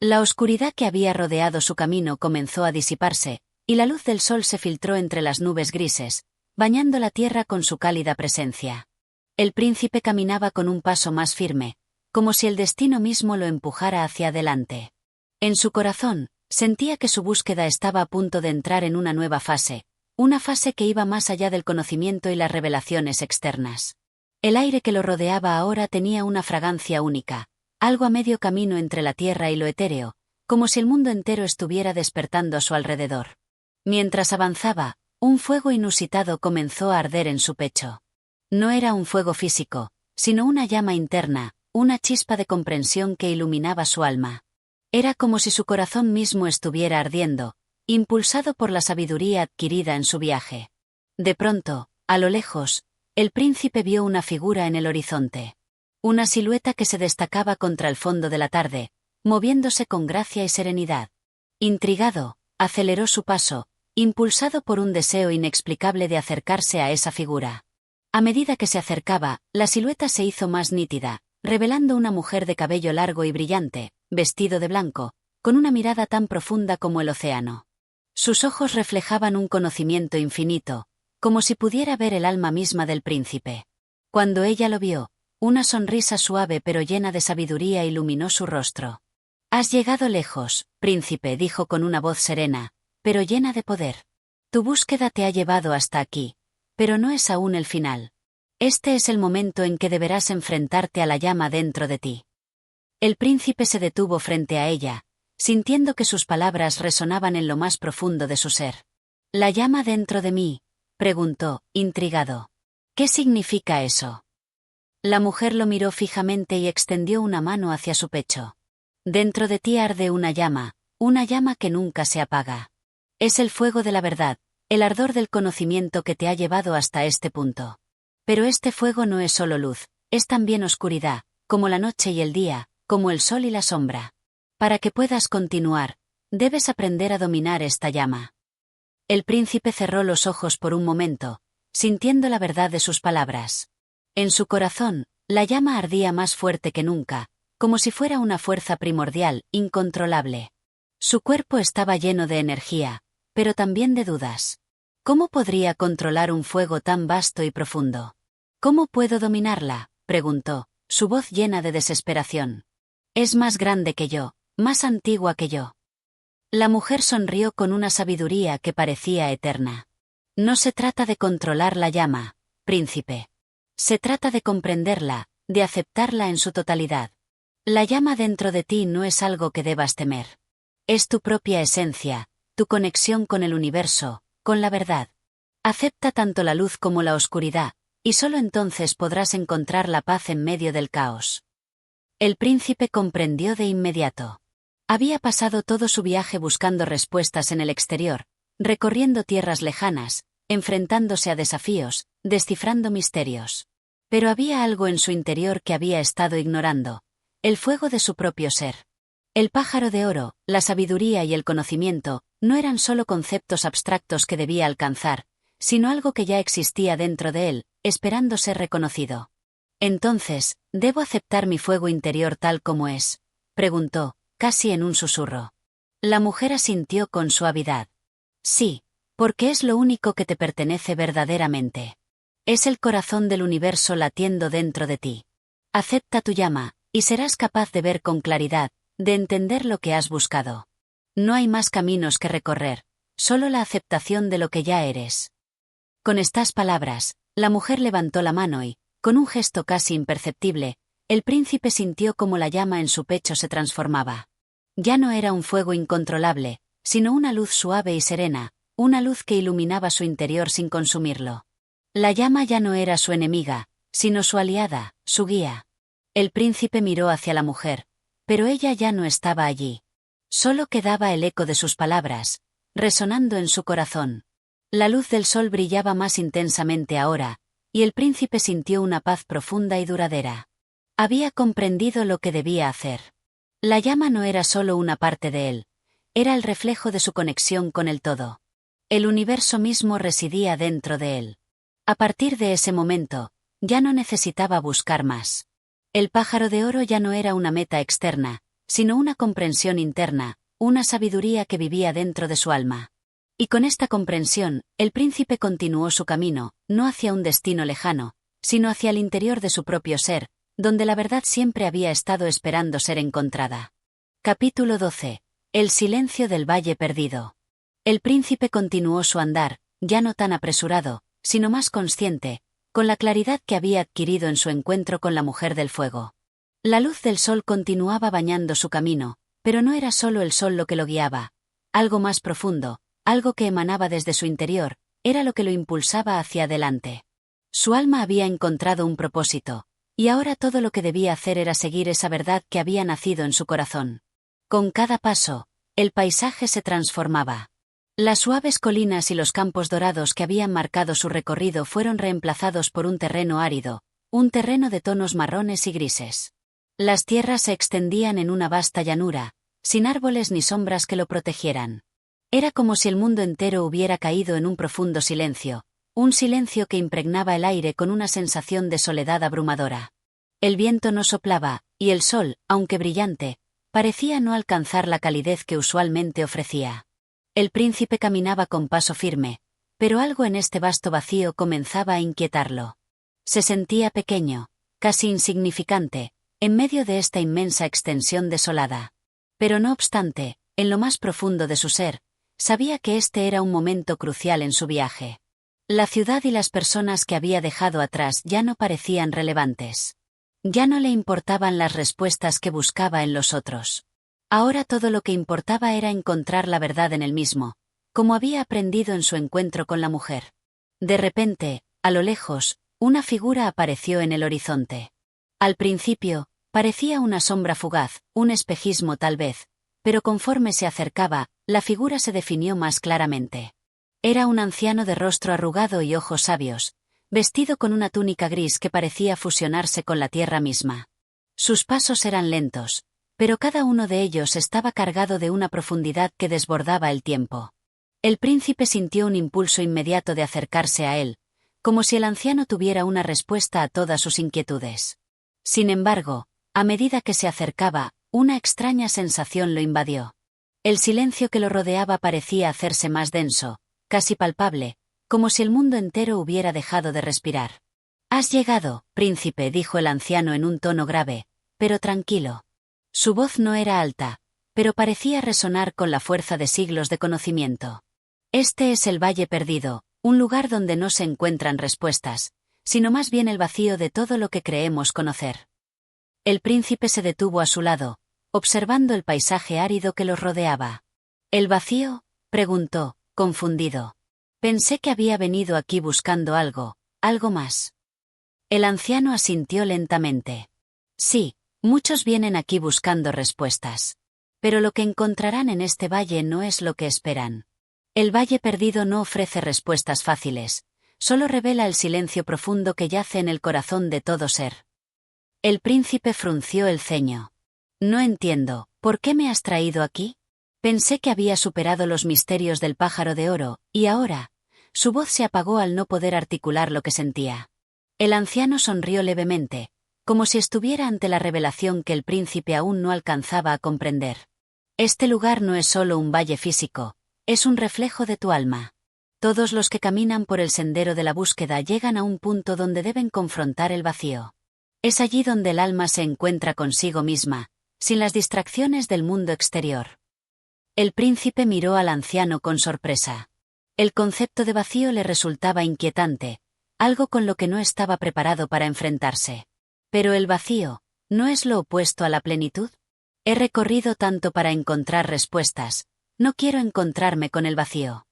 La oscuridad que había rodeado su camino comenzó a disiparse, y la luz del sol se filtró entre las nubes grises, bañando la tierra con su cálida presencia. El príncipe caminaba con un paso más firme, como si el destino mismo lo empujara hacia adelante. En su corazón, sentía que su búsqueda estaba a punto de entrar en una nueva fase, una fase que iba más allá del conocimiento y las revelaciones externas. El aire que lo rodeaba ahora tenía una fragancia única, algo a medio camino entre la tierra y lo etéreo, como si el mundo entero estuviera despertando a su alrededor. Mientras avanzaba, un fuego inusitado comenzó a arder en su pecho. No era un fuego físico, sino una llama interna, una chispa de comprensión que iluminaba su alma. Era como si su corazón mismo estuviera ardiendo, impulsado por la sabiduría adquirida en su viaje. De pronto, a lo lejos, el príncipe vio una figura en el horizonte. Una silueta que se destacaba contra el fondo de la tarde, moviéndose con gracia y serenidad. Intrigado, aceleró su paso, impulsado por un deseo inexplicable de acercarse a esa figura. A medida que se acercaba, la silueta se hizo más nítida, revelando una mujer de cabello largo y brillante, vestido de blanco, con una mirada tan profunda como el océano. Sus ojos reflejaban un conocimiento infinito, como si pudiera ver el alma misma del príncipe. Cuando ella lo vio, una sonrisa suave pero llena de sabiduría iluminó su rostro. «Has llegado lejos, príncipe», dijo con una voz serena, pero llena de poder. «Tu búsqueda te ha llevado hasta aquí, pero no es aún el final. Este es el momento en que deberás enfrentarte a la llama dentro de ti». El príncipe se detuvo frente a ella, sintiendo que sus palabras resonaban en lo más profundo de su ser. «¿La llama dentro de mí?», preguntó, intrigado. «¿Qué significa eso?». La mujer lo miró fijamente y extendió una mano hacia su pecho. «Dentro de ti arde una llama que nunca se apaga. Es el fuego de la verdad, el ardor del conocimiento que te ha llevado hasta este punto. Pero este fuego no es solo luz, es también oscuridad, como la noche y el día, como el sol y la sombra. Para que puedas continuar, debes aprender a dominar esta llama». El príncipe cerró los ojos por un momento, sintiendo la verdad de sus palabras. En su corazón, la llama ardía más fuerte que nunca, como si fuera una fuerza primordial, incontrolable. Su cuerpo estaba lleno de energía, pero también de dudas. ¿Cómo podría controlar un fuego tan vasto y profundo? «¿Cómo puedo dominarla?», preguntó, su voz llena de desesperación. «Es más grande que yo, más antigua que yo». La mujer sonrió con una sabiduría que parecía eterna. «No se trata de controlar la llama, príncipe. Se trata de comprenderla, de aceptarla en su totalidad. La llama dentro de ti no es algo que debas temer. Es tu propia esencia, tu conexión con el universo, con la verdad. Acepta tanto la luz como la oscuridad, y solo entonces podrás encontrar la paz en medio del caos». El príncipe comprendió de inmediato. Había pasado todo su viaje buscando respuestas en el exterior, recorriendo tierras lejanas, enfrentándose a desafíos, descifrando misterios. Pero había algo en su interior que había estado ignorando: el fuego de su propio ser. El pájaro de oro, la sabiduría y el conocimiento, no eran solo conceptos abstractos que debía alcanzar, sino algo que ya existía dentro de él, esperando ser reconocido. Entonces, ¿debo aceptar mi fuego interior tal como es?, preguntó, casi en un susurro. La mujer asintió con suavidad. Sí, porque es lo único que te pertenece verdaderamente. Es el corazón del universo latiendo dentro de ti. Acepta tu llama, y serás capaz de ver con claridad, de entender lo que has buscado. No hay más caminos que recorrer, solo la aceptación de lo que ya eres. Con estas palabras, la mujer levantó la mano y, con un gesto casi imperceptible, el príncipe sintió como la llama en su pecho se transformaba. Ya no era un fuego incontrolable, sino una luz suave y serena, una luz que iluminaba su interior sin consumirlo. La llama ya no era su enemiga, sino su aliada, su guía. El príncipe miró hacia la mujer, pero ella ya no estaba allí. Solo quedaba el eco de sus palabras, resonando en su corazón. La luz del sol brillaba más intensamente ahora, y el príncipe sintió una paz profunda y duradera. Había comprendido lo que debía hacer. La llama no era solo una parte de él, era el reflejo de su conexión con el todo. El universo mismo residía dentro de él. A partir de ese momento, ya no necesitaba buscar más. El pájaro de oro ya no era una meta externa, sino una comprensión interna, una sabiduría que vivía dentro de su alma. Y con esta comprensión, el príncipe continuó su camino, no hacia un destino lejano, sino hacia el interior de su propio ser, donde la verdad siempre había estado esperando ser encontrada. Capítulo 12. El silencio del valle perdido. El príncipe continuó su andar, ya no tan apresurado, sino más consciente, con la claridad que había adquirido en su encuentro con la mujer del fuego. La luz del sol continuaba bañando su camino, pero no era solo el sol lo que lo guiaba. Algo más profundo, algo que emanaba desde su interior, era lo que lo impulsaba hacia adelante. Su alma había encontrado un propósito, y ahora todo lo que debía hacer era seguir esa verdad que había nacido en su corazón. Con cada paso, el paisaje se transformaba. Las suaves colinas y los campos dorados que habían marcado su recorrido fueron reemplazados por un terreno árido, un terreno de tonos marrones y grises. Las tierras se extendían en una vasta llanura, sin árboles ni sombras que lo protegieran. Era como si el mundo entero hubiera caído en un profundo silencio, un silencio que impregnaba el aire con una sensación de soledad abrumadora. El viento no soplaba, y el sol, aunque brillante, parecía no alcanzar la calidez que usualmente ofrecía. El príncipe caminaba con paso firme, pero algo en este vasto vacío comenzaba a inquietarlo. Se sentía pequeño, casi insignificante, en medio de esta inmensa extensión desolada. Pero no obstante, en lo más profundo de su ser, sabía que este era un momento crucial en su viaje. La ciudad y las personas que había dejado atrás ya no parecían relevantes. Ya no le importaban las respuestas que buscaba en los otros. Ahora todo lo que importaba era encontrar la verdad en él mismo, como había aprendido en su encuentro con la mujer. De repente, a lo lejos, una figura apareció en el horizonte. Al principio, parecía una sombra fugaz, un espejismo tal vez, pero conforme se acercaba, la figura se definió más claramente. Era un anciano de rostro arrugado y ojos sabios, vestido con una túnica gris que parecía fusionarse con la tierra misma. Sus pasos eran lentos, pero cada uno de ellos estaba cargado de una profundidad que desbordaba el tiempo. El príncipe sintió un impulso inmediato de acercarse a él, como si el anciano tuviera una respuesta a todas sus inquietudes. Sin embargo, a medida que se acercaba, una extraña sensación lo invadió. El silencio que lo rodeaba parecía hacerse más denso, casi palpable, como si el mundo entero hubiera dejado de respirar. «Has llegado, príncipe», dijo el anciano en un tono grave, pero tranquilo. Su voz no era alta, pero parecía resonar con la fuerza de siglos de conocimiento. Este es el Valle Perdido, un lugar donde no se encuentran respuestas, sino más bien el vacío de todo lo que creemos conocer. El príncipe se detuvo a su lado, observando el paisaje árido que los rodeaba. ¿El vacío?, preguntó, confundido. Pensé que había venido aquí buscando algo más. El anciano asintió lentamente. Sí, muchos vienen aquí buscando respuestas. Pero lo que encontrarán en este valle no es lo que esperan. El Valle Perdido no ofrece respuestas fáciles, solo revela el silencio profundo que yace en el corazón de todo ser. El príncipe frunció el ceño. No entiendo, ¿por qué me has traído aquí? Pensé que había superado los misterios del pájaro de oro, y ahora, su voz se apagó al no poder articular lo que sentía. El anciano sonrió levemente, como si estuviera ante la revelación que el príncipe aún no alcanzaba a comprender. Este lugar no es solo un valle físico, es un reflejo de tu alma. Todos los que caminan por el sendero de la búsqueda llegan a un punto donde deben confrontar el vacío. Es allí donde el alma se encuentra consigo misma, sin las distracciones del mundo exterior. El príncipe miró al anciano con sorpresa. El concepto de vacío le resultaba inquietante, algo con lo que no estaba preparado para enfrentarse. Pero el vacío, ¿no es lo opuesto a la plenitud? He recorrido tanto para encontrar respuestas, no quiero encontrarme con el vacío.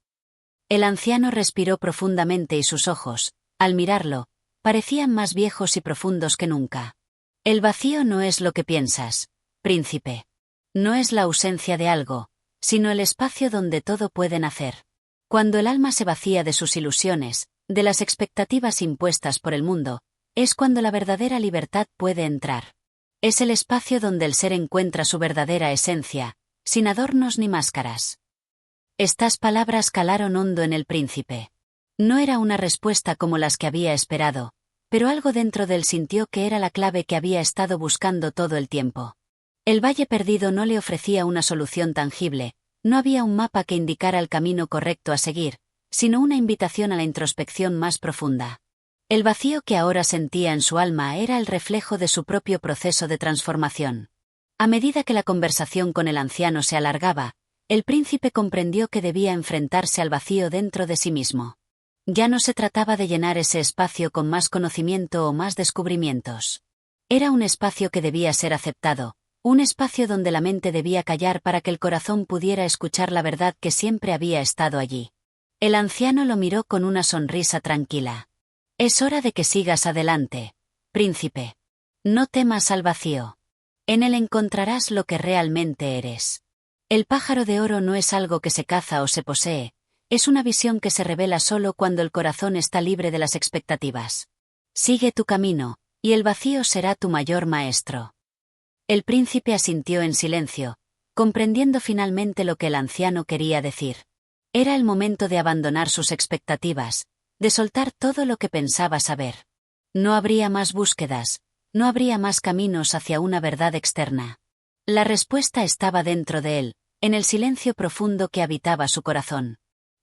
El anciano respiró profundamente y sus ojos, al mirarlo, parecían más viejos y profundos que nunca. El vacío no es lo que piensas, príncipe. No es la ausencia de algo, sino el espacio donde todo puede nacer. Cuando el alma se vacía de sus ilusiones, de las expectativas impuestas por el mundo, es cuando la verdadera libertad puede entrar. Es el espacio donde el ser encuentra su verdadera esencia, sin adornos ni máscaras. Estas palabras calaron hondo en el príncipe. No era una respuesta como las que había esperado, pero algo dentro de él sintió que era la clave que había estado buscando todo el tiempo. El Valle Perdido no le ofrecía una solución tangible, no había un mapa que indicara el camino correcto a seguir, sino una invitación a la introspección más profunda. El vacío que ahora sentía en su alma era el reflejo de su propio proceso de transformación. A medida que la conversación con el anciano se alargaba, el príncipe comprendió que debía enfrentarse al vacío dentro de sí mismo. Ya no se trataba de llenar ese espacio con más conocimiento o más descubrimientos. Era un espacio que debía ser aceptado, un espacio donde la mente debía callar para que el corazón pudiera escuchar la verdad que siempre había estado allí. El anciano lo miró con una sonrisa tranquila. Es hora de que sigas adelante, príncipe. No temas al vacío. En él encontrarás lo que realmente eres. El pájaro de oro no es algo que se caza o se posee, es una visión que se revela solo cuando el corazón está libre de las expectativas. Sigue tu camino, y el vacío será tu mayor maestro. El príncipe asintió en silencio, comprendiendo finalmente lo que el anciano quería decir. Era el momento de abandonar sus expectativas, de soltar todo lo que pensaba saber. No habría más búsquedas, no habría más caminos hacia una verdad externa. La respuesta estaba dentro de él, en el silencio profundo que habitaba su corazón.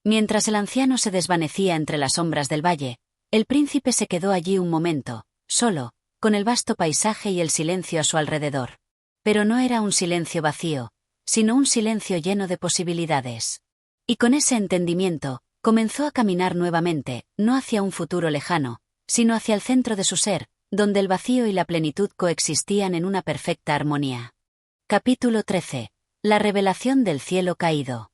Mientras el anciano se desvanecía entre las sombras del valle, el príncipe se quedó allí un momento, solo, con el vasto paisaje y el silencio a su alrededor. Pero no era un silencio vacío, sino un silencio lleno de posibilidades. Y con ese entendimiento, comenzó a caminar nuevamente, no hacia un futuro lejano, sino hacia el centro de su ser, donde el vacío y la plenitud coexistían en una perfecta armonía. Capítulo 13. La revelación del cielo caído.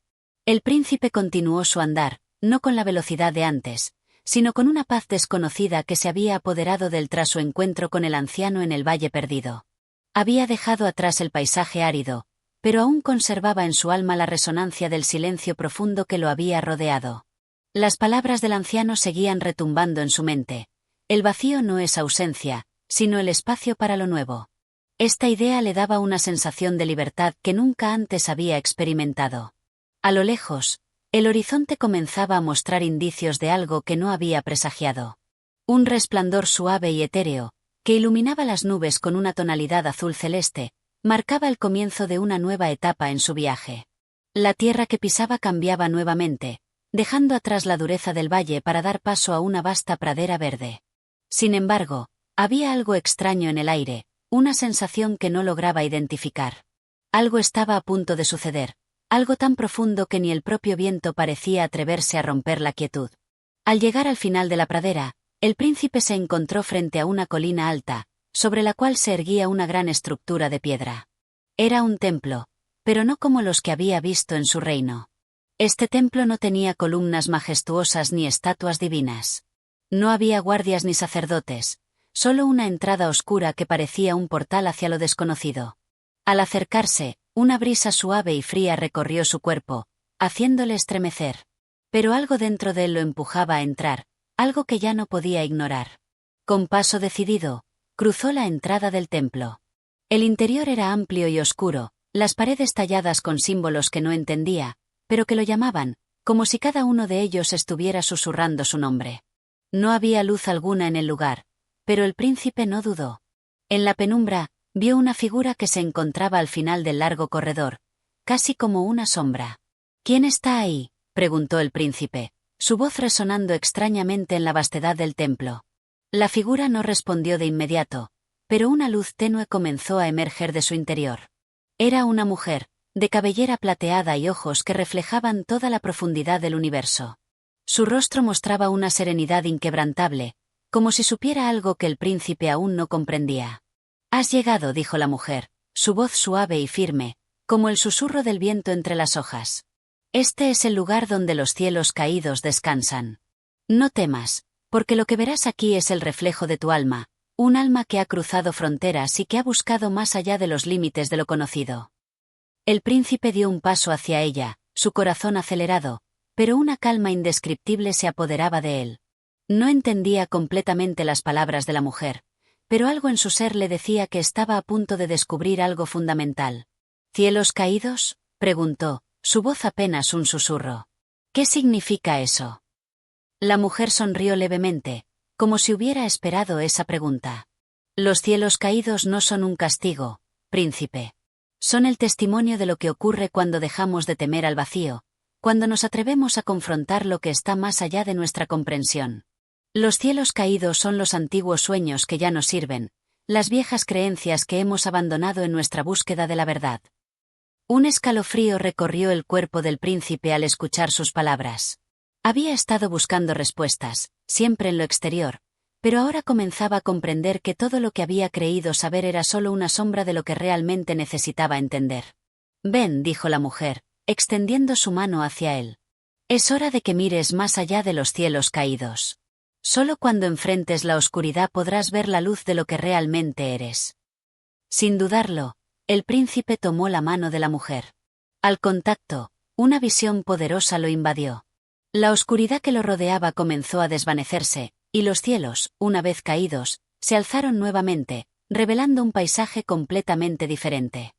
El príncipe continuó su andar, no con la velocidad de antes, sino con una paz desconocida que se había apoderado de él tras su encuentro con el anciano en el Valle Perdido. Había dejado atrás el paisaje árido, pero aún conservaba en su alma la resonancia del silencio profundo que lo había rodeado. Las palabras del anciano seguían retumbando en su mente. El vacío no es ausencia, sino el espacio para lo nuevo. Esta idea le daba una sensación de libertad que nunca antes había experimentado. A lo lejos, el horizonte comenzaba a mostrar indicios de algo que no había presagiado. Un resplandor suave y etéreo, que iluminaba las nubes con una tonalidad azul celeste, marcaba el comienzo de una nueva etapa en su viaje. La tierra que pisaba cambiaba nuevamente, dejando atrás la dureza del valle para dar paso a una vasta pradera verde. Sin embargo, había algo extraño en el aire, una sensación que no lograba identificar. Algo estaba a punto de suceder, algo tan profundo que ni el propio viento parecía atreverse a romper la quietud. Al llegar al final de la pradera, el príncipe se encontró frente a una colina alta, sobre la cual se erguía una gran estructura de piedra. Era un templo, pero no como los que había visto en su reino. Este templo no tenía columnas majestuosas ni estatuas divinas. No había guardias ni sacerdotes, solo una entrada oscura que parecía un portal hacia lo desconocido. Al acercarse, una brisa suave y fría recorrió su cuerpo, haciéndole estremecer. Pero algo dentro de él lo empujaba a entrar, algo que ya no podía ignorar. Con paso decidido, cruzó la entrada del templo. El interior era amplio y oscuro, las paredes talladas con símbolos que no entendía, pero que lo llamaban, como si cada uno de ellos estuviera susurrando su nombre. No había luz alguna en el lugar, pero el príncipe no dudó. En la penumbra, vio una figura que se encontraba al final del largo corredor, casi como una sombra. ¿Quién está ahí?, preguntó el príncipe, su voz resonando extrañamente en la vastedad del templo. La figura no respondió de inmediato, pero una luz tenue comenzó a emerger de su interior. Era una mujer, de cabellera plateada y ojos que reflejaban toda la profundidad del universo. Su rostro mostraba una serenidad inquebrantable, como si supiera algo que el príncipe aún no comprendía. «Has llegado», dijo la mujer, su voz suave y firme, como el susurro del viento entre las hojas. «Este es el lugar donde los cielos caídos descansan. No temas, porque lo que verás aquí es el reflejo de tu alma, un alma que ha cruzado fronteras y que ha buscado más allá de los límites de lo conocido». El príncipe dio un paso hacia ella, su corazón acelerado, pero una calma indescriptible se apoderaba de él. No entendía completamente las palabras de la mujer, pero algo en su ser le decía que estaba a punto de descubrir algo fundamental. «¿Cielos caídos?», preguntó, su voz apenas un susurro. «¿Qué significa eso?». La mujer sonrió levemente, como si hubiera esperado esa pregunta. «Los cielos caídos no son un castigo, príncipe. Son el testimonio de lo que ocurre cuando dejamos de temer al vacío, cuando nos atrevemos a confrontar lo que está más allá de nuestra comprensión. Los cielos caídos son los antiguos sueños que ya no sirven, las viejas creencias que hemos abandonado en nuestra búsqueda de la verdad». Un escalofrío recorrió el cuerpo del príncipe al escuchar sus palabras. Había estado buscando respuestas, siempre en lo exterior, pero ahora comenzaba a comprender que todo lo que había creído saber era solo una sombra de lo que realmente necesitaba entender. «Ven», dijo la mujer, extendiendo su mano hacia él. «Es hora de que mires más allá de los cielos caídos. Solo cuando enfrentes la oscuridad podrás ver la luz de lo que realmente eres». Sin dudarlo, el príncipe tomó la mano de la mujer. Al contacto, una visión poderosa lo invadió. La oscuridad que lo rodeaba comenzó a desvanecerse, y los cielos, una vez caídos, se alzaron nuevamente, revelando un paisaje completamente diferente.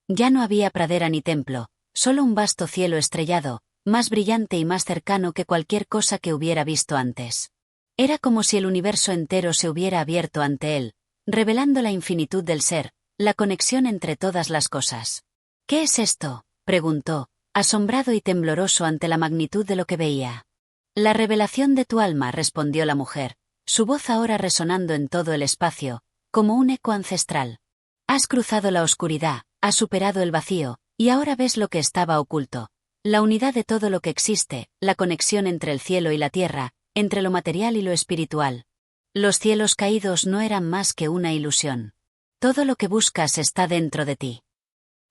Ya no había pradera ni templo, solo un vasto cielo estrellado, más brillante y más cercano que cualquier cosa que hubiera visto antes. Era como si el universo entero se hubiera abierto ante él, revelando la infinitud del ser, la conexión entre todas las cosas. «¿Qué es esto?», preguntó, asombrado y tembloroso ante la magnitud de lo que veía. «La revelación de tu alma», respondió la mujer, su voz ahora resonando en todo el espacio, como un eco ancestral. «Has cruzado la oscuridad, has superado el vacío, y ahora ves lo que estaba oculto, la unidad de todo lo que existe, la conexión entre el cielo y la tierra, entre lo material y lo espiritual. Los cielos caídos no eran más que una ilusión. Todo lo que buscas está dentro de ti».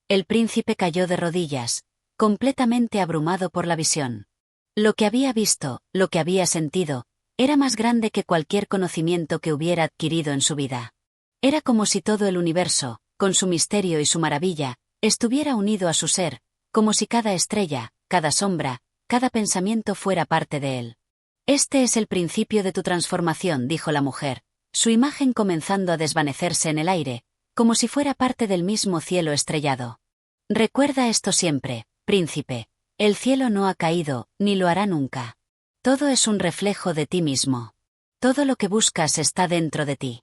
El príncipe cayó de rodillas, completamente abrumado por la visión. Lo que había visto, lo que había sentido, era más grande que cualquier conocimiento que hubiera adquirido en su vida. Era como si todo el universo, con su misterio y su maravilla, estuviera unido a su ser, como si cada estrella, cada sombra, cada pensamiento fuera parte de él. «Este es el principio de tu transformación», dijo la mujer, su imagen comenzando a desvanecerse en el aire, como si fuera parte del mismo cielo estrellado. «Recuerda esto siempre, príncipe, el cielo no ha caído, ni lo hará nunca. Todo es un reflejo de ti mismo. Todo lo que buscas está dentro de ti».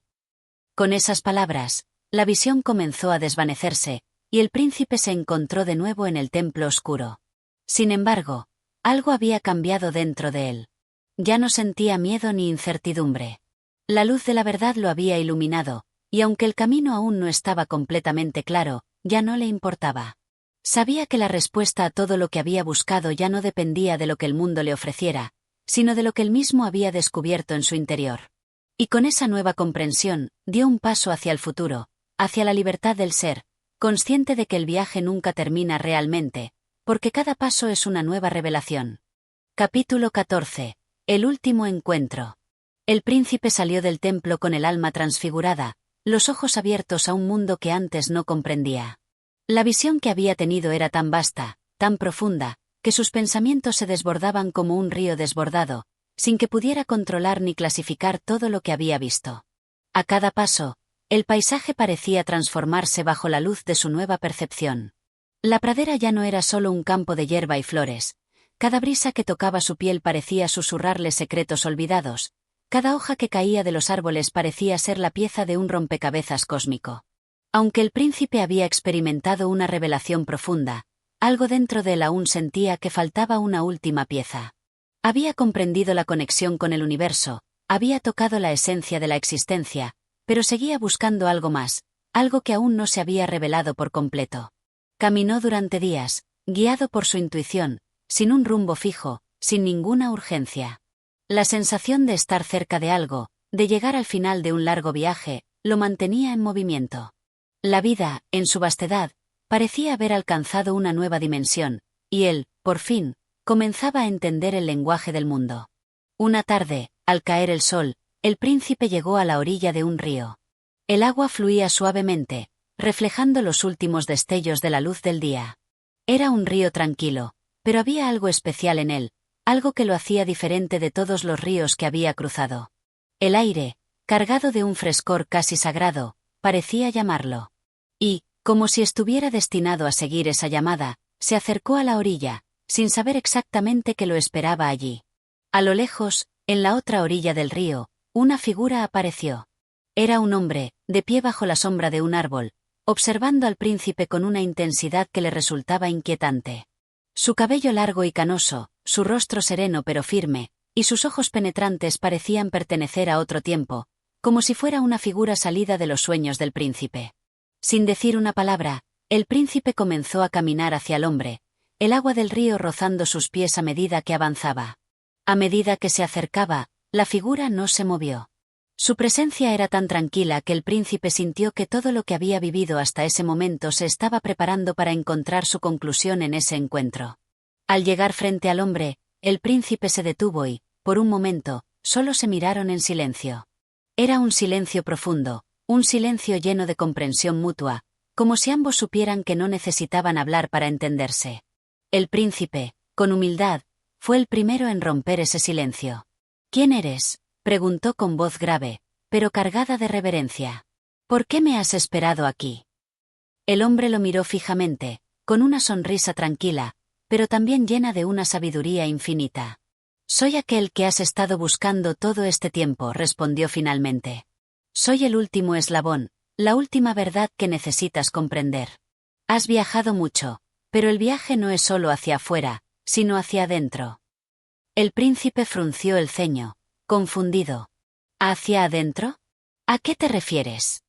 Con esas palabras, la visión comenzó a desvanecerse, y el príncipe se encontró de nuevo en el templo oscuro. Sin embargo, algo había cambiado dentro de él. Ya no sentía miedo ni incertidumbre. La luz de la verdad lo había iluminado, y aunque el camino aún no estaba completamente claro, ya no le importaba. Sabía que la respuesta a todo lo que había buscado ya no dependía de lo que el mundo le ofreciera, sino de lo que él mismo había descubierto en su interior. Y con esa nueva comprensión, dio un paso hacia el futuro, hacia la libertad del ser, consciente de que el viaje nunca termina realmente, porque cada paso es una nueva revelación. Capítulo 14. El último encuentro. El príncipe salió del templo con el alma transfigurada, los ojos abiertos a un mundo que antes no comprendía. La visión que había tenido era tan vasta, tan profunda, que sus pensamientos se desbordaban como un río desbordado, sin que pudiera controlar ni clasificar todo lo que había visto. A cada paso, el paisaje parecía transformarse bajo la luz de su nueva percepción. La pradera ya no era solo un campo de hierba y flores. Cada brisa que tocaba su piel parecía susurrarle secretos olvidados. Cada hoja que caía de los árboles parecía ser la pieza de un rompecabezas cósmico. Aunque el príncipe había experimentado una revelación profunda, algo dentro de él aún sentía que faltaba una última pieza. Había comprendido la conexión con el universo, había tocado la esencia de la existencia, pero seguía buscando algo más, algo que aún no se había revelado por completo. Caminó durante días, guiado por su intuición, sin un rumbo fijo, sin ninguna urgencia. La sensación de estar cerca de algo, de llegar al final de un largo viaje, lo mantenía en movimiento. La vida, en su vastedad, parecía haber alcanzado una nueva dimensión, y él, por fin, comenzaba a entender el lenguaje del mundo. Una tarde, al caer el sol, el príncipe llegó a la orilla de un río. El agua fluía suavemente, reflejando los últimos destellos de la luz del día. Era un río tranquilo, pero había algo especial en él, algo que lo hacía diferente de todos los ríos que había cruzado. El aire, cargado de un frescor casi sagrado, parecía llamarlo. Y, como si estuviera destinado a seguir esa llamada, se acercó a la orilla, sin saber exactamente qué lo esperaba allí. A lo lejos, en la otra orilla del río, una figura apareció. Era un hombre, de pie bajo la sombra de un árbol, observando al príncipe con una intensidad que le resultaba inquietante. Su cabello largo y canoso, su rostro sereno pero firme, y sus ojos penetrantes parecían pertenecer a otro tiempo, como si fuera una figura salida de los sueños del príncipe. Sin decir una palabra, el príncipe comenzó a caminar hacia el hombre, el agua del río rozando sus pies a medida que avanzaba. A medida que se acercaba, la figura no se movió. Su presencia era tan tranquila que el príncipe sintió que todo lo que había vivido hasta ese momento se estaba preparando para encontrar su conclusión en ese encuentro. Al llegar frente al hombre, el príncipe se detuvo y, por un momento, solo se miraron en silencio. Era un silencio profundo, un silencio lleno de comprensión mutua, como si ambos supieran que no necesitaban hablar para entenderse. El príncipe, con humildad, fue el primero en romper ese silencio. ¿Quién eres?, preguntó con voz grave, pero cargada de reverencia. ¿Por qué me has esperado aquí? El hombre lo miró fijamente, con una sonrisa tranquila, pero también llena de una sabiduría infinita. Soy aquel que has estado buscando todo este tiempo, respondió finalmente. Soy el último eslabón, la última verdad que necesitas comprender. Has viajado mucho, pero el viaje no es solo hacia afuera, sino hacia adentro. El príncipe frunció el ceño, confundido. ¿Hacia adentro? ¿A qué te refieres?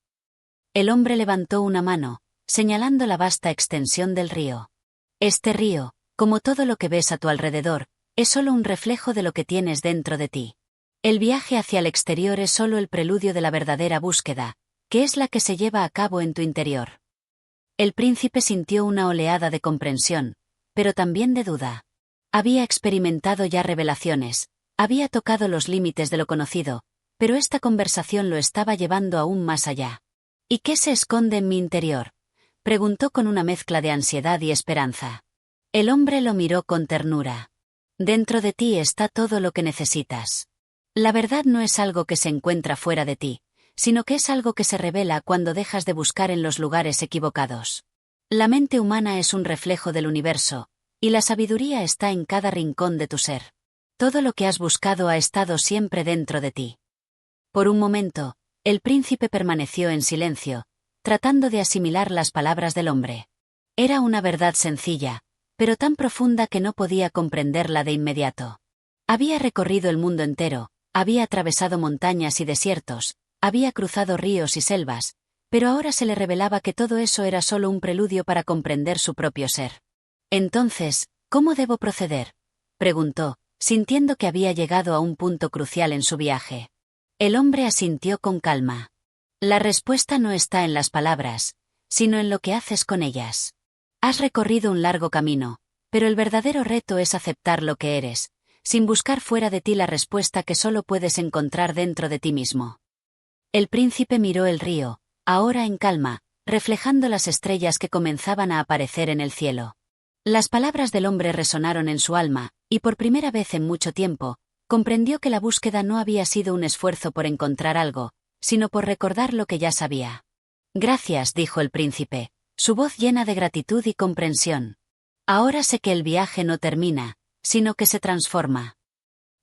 El hombre levantó una mano, señalando la vasta extensión del río. Este río, como todo lo que ves a tu alrededor, es solo un reflejo de lo que tienes dentro de ti. El viaje hacia el exterior es solo el preludio de la verdadera búsqueda, que es la que se lleva a cabo en tu interior. El príncipe sintió una oleada de comprensión, pero también de duda. Había experimentado ya revelaciones, había tocado los límites de lo conocido, pero esta conversación lo estaba llevando aún más allá. ¿Y qué se esconde en mi interior?, preguntó con una mezcla de ansiedad y esperanza. El hombre lo miró con ternura. Dentro de ti está todo lo que necesitas. La verdad no es algo que se encuentra fuera de ti, sino que es algo que se revela cuando dejas de buscar en los lugares equivocados. La mente humana es un reflejo del universo, y la sabiduría está en cada rincón de tu ser. Todo lo que has buscado ha estado siempre dentro de ti. Por un momento, el príncipe permaneció en silencio, tratando de asimilar las palabras del hombre. Era una verdad sencilla, pero tan profunda que no podía comprenderla de inmediato. Había recorrido el mundo entero, había atravesado montañas y desiertos, había cruzado ríos y selvas, pero ahora se le revelaba que todo eso era solo un preludio para comprender su propio ser. Entonces, ¿cómo debo proceder?, preguntó, sintiendo que había llegado a un punto crucial en su viaje. El hombre asintió con calma. La respuesta no está en las palabras, sino en lo que haces con ellas. Has recorrido un largo camino, pero el verdadero reto es aceptar lo que eres, sin buscar fuera de ti la respuesta que solo puedes encontrar dentro de ti mismo. El príncipe miró el río, ahora en calma, reflejando las estrellas que comenzaban a aparecer en el cielo. Las palabras del hombre resonaron en su alma, y por primera vez en mucho tiempo, comprendió que la búsqueda no había sido un esfuerzo por encontrar algo, sino por recordar lo que ya sabía. Gracias, dijo el príncipe, su voz llena de gratitud y comprensión. Ahora sé que el viaje no termina, sino que se transforma.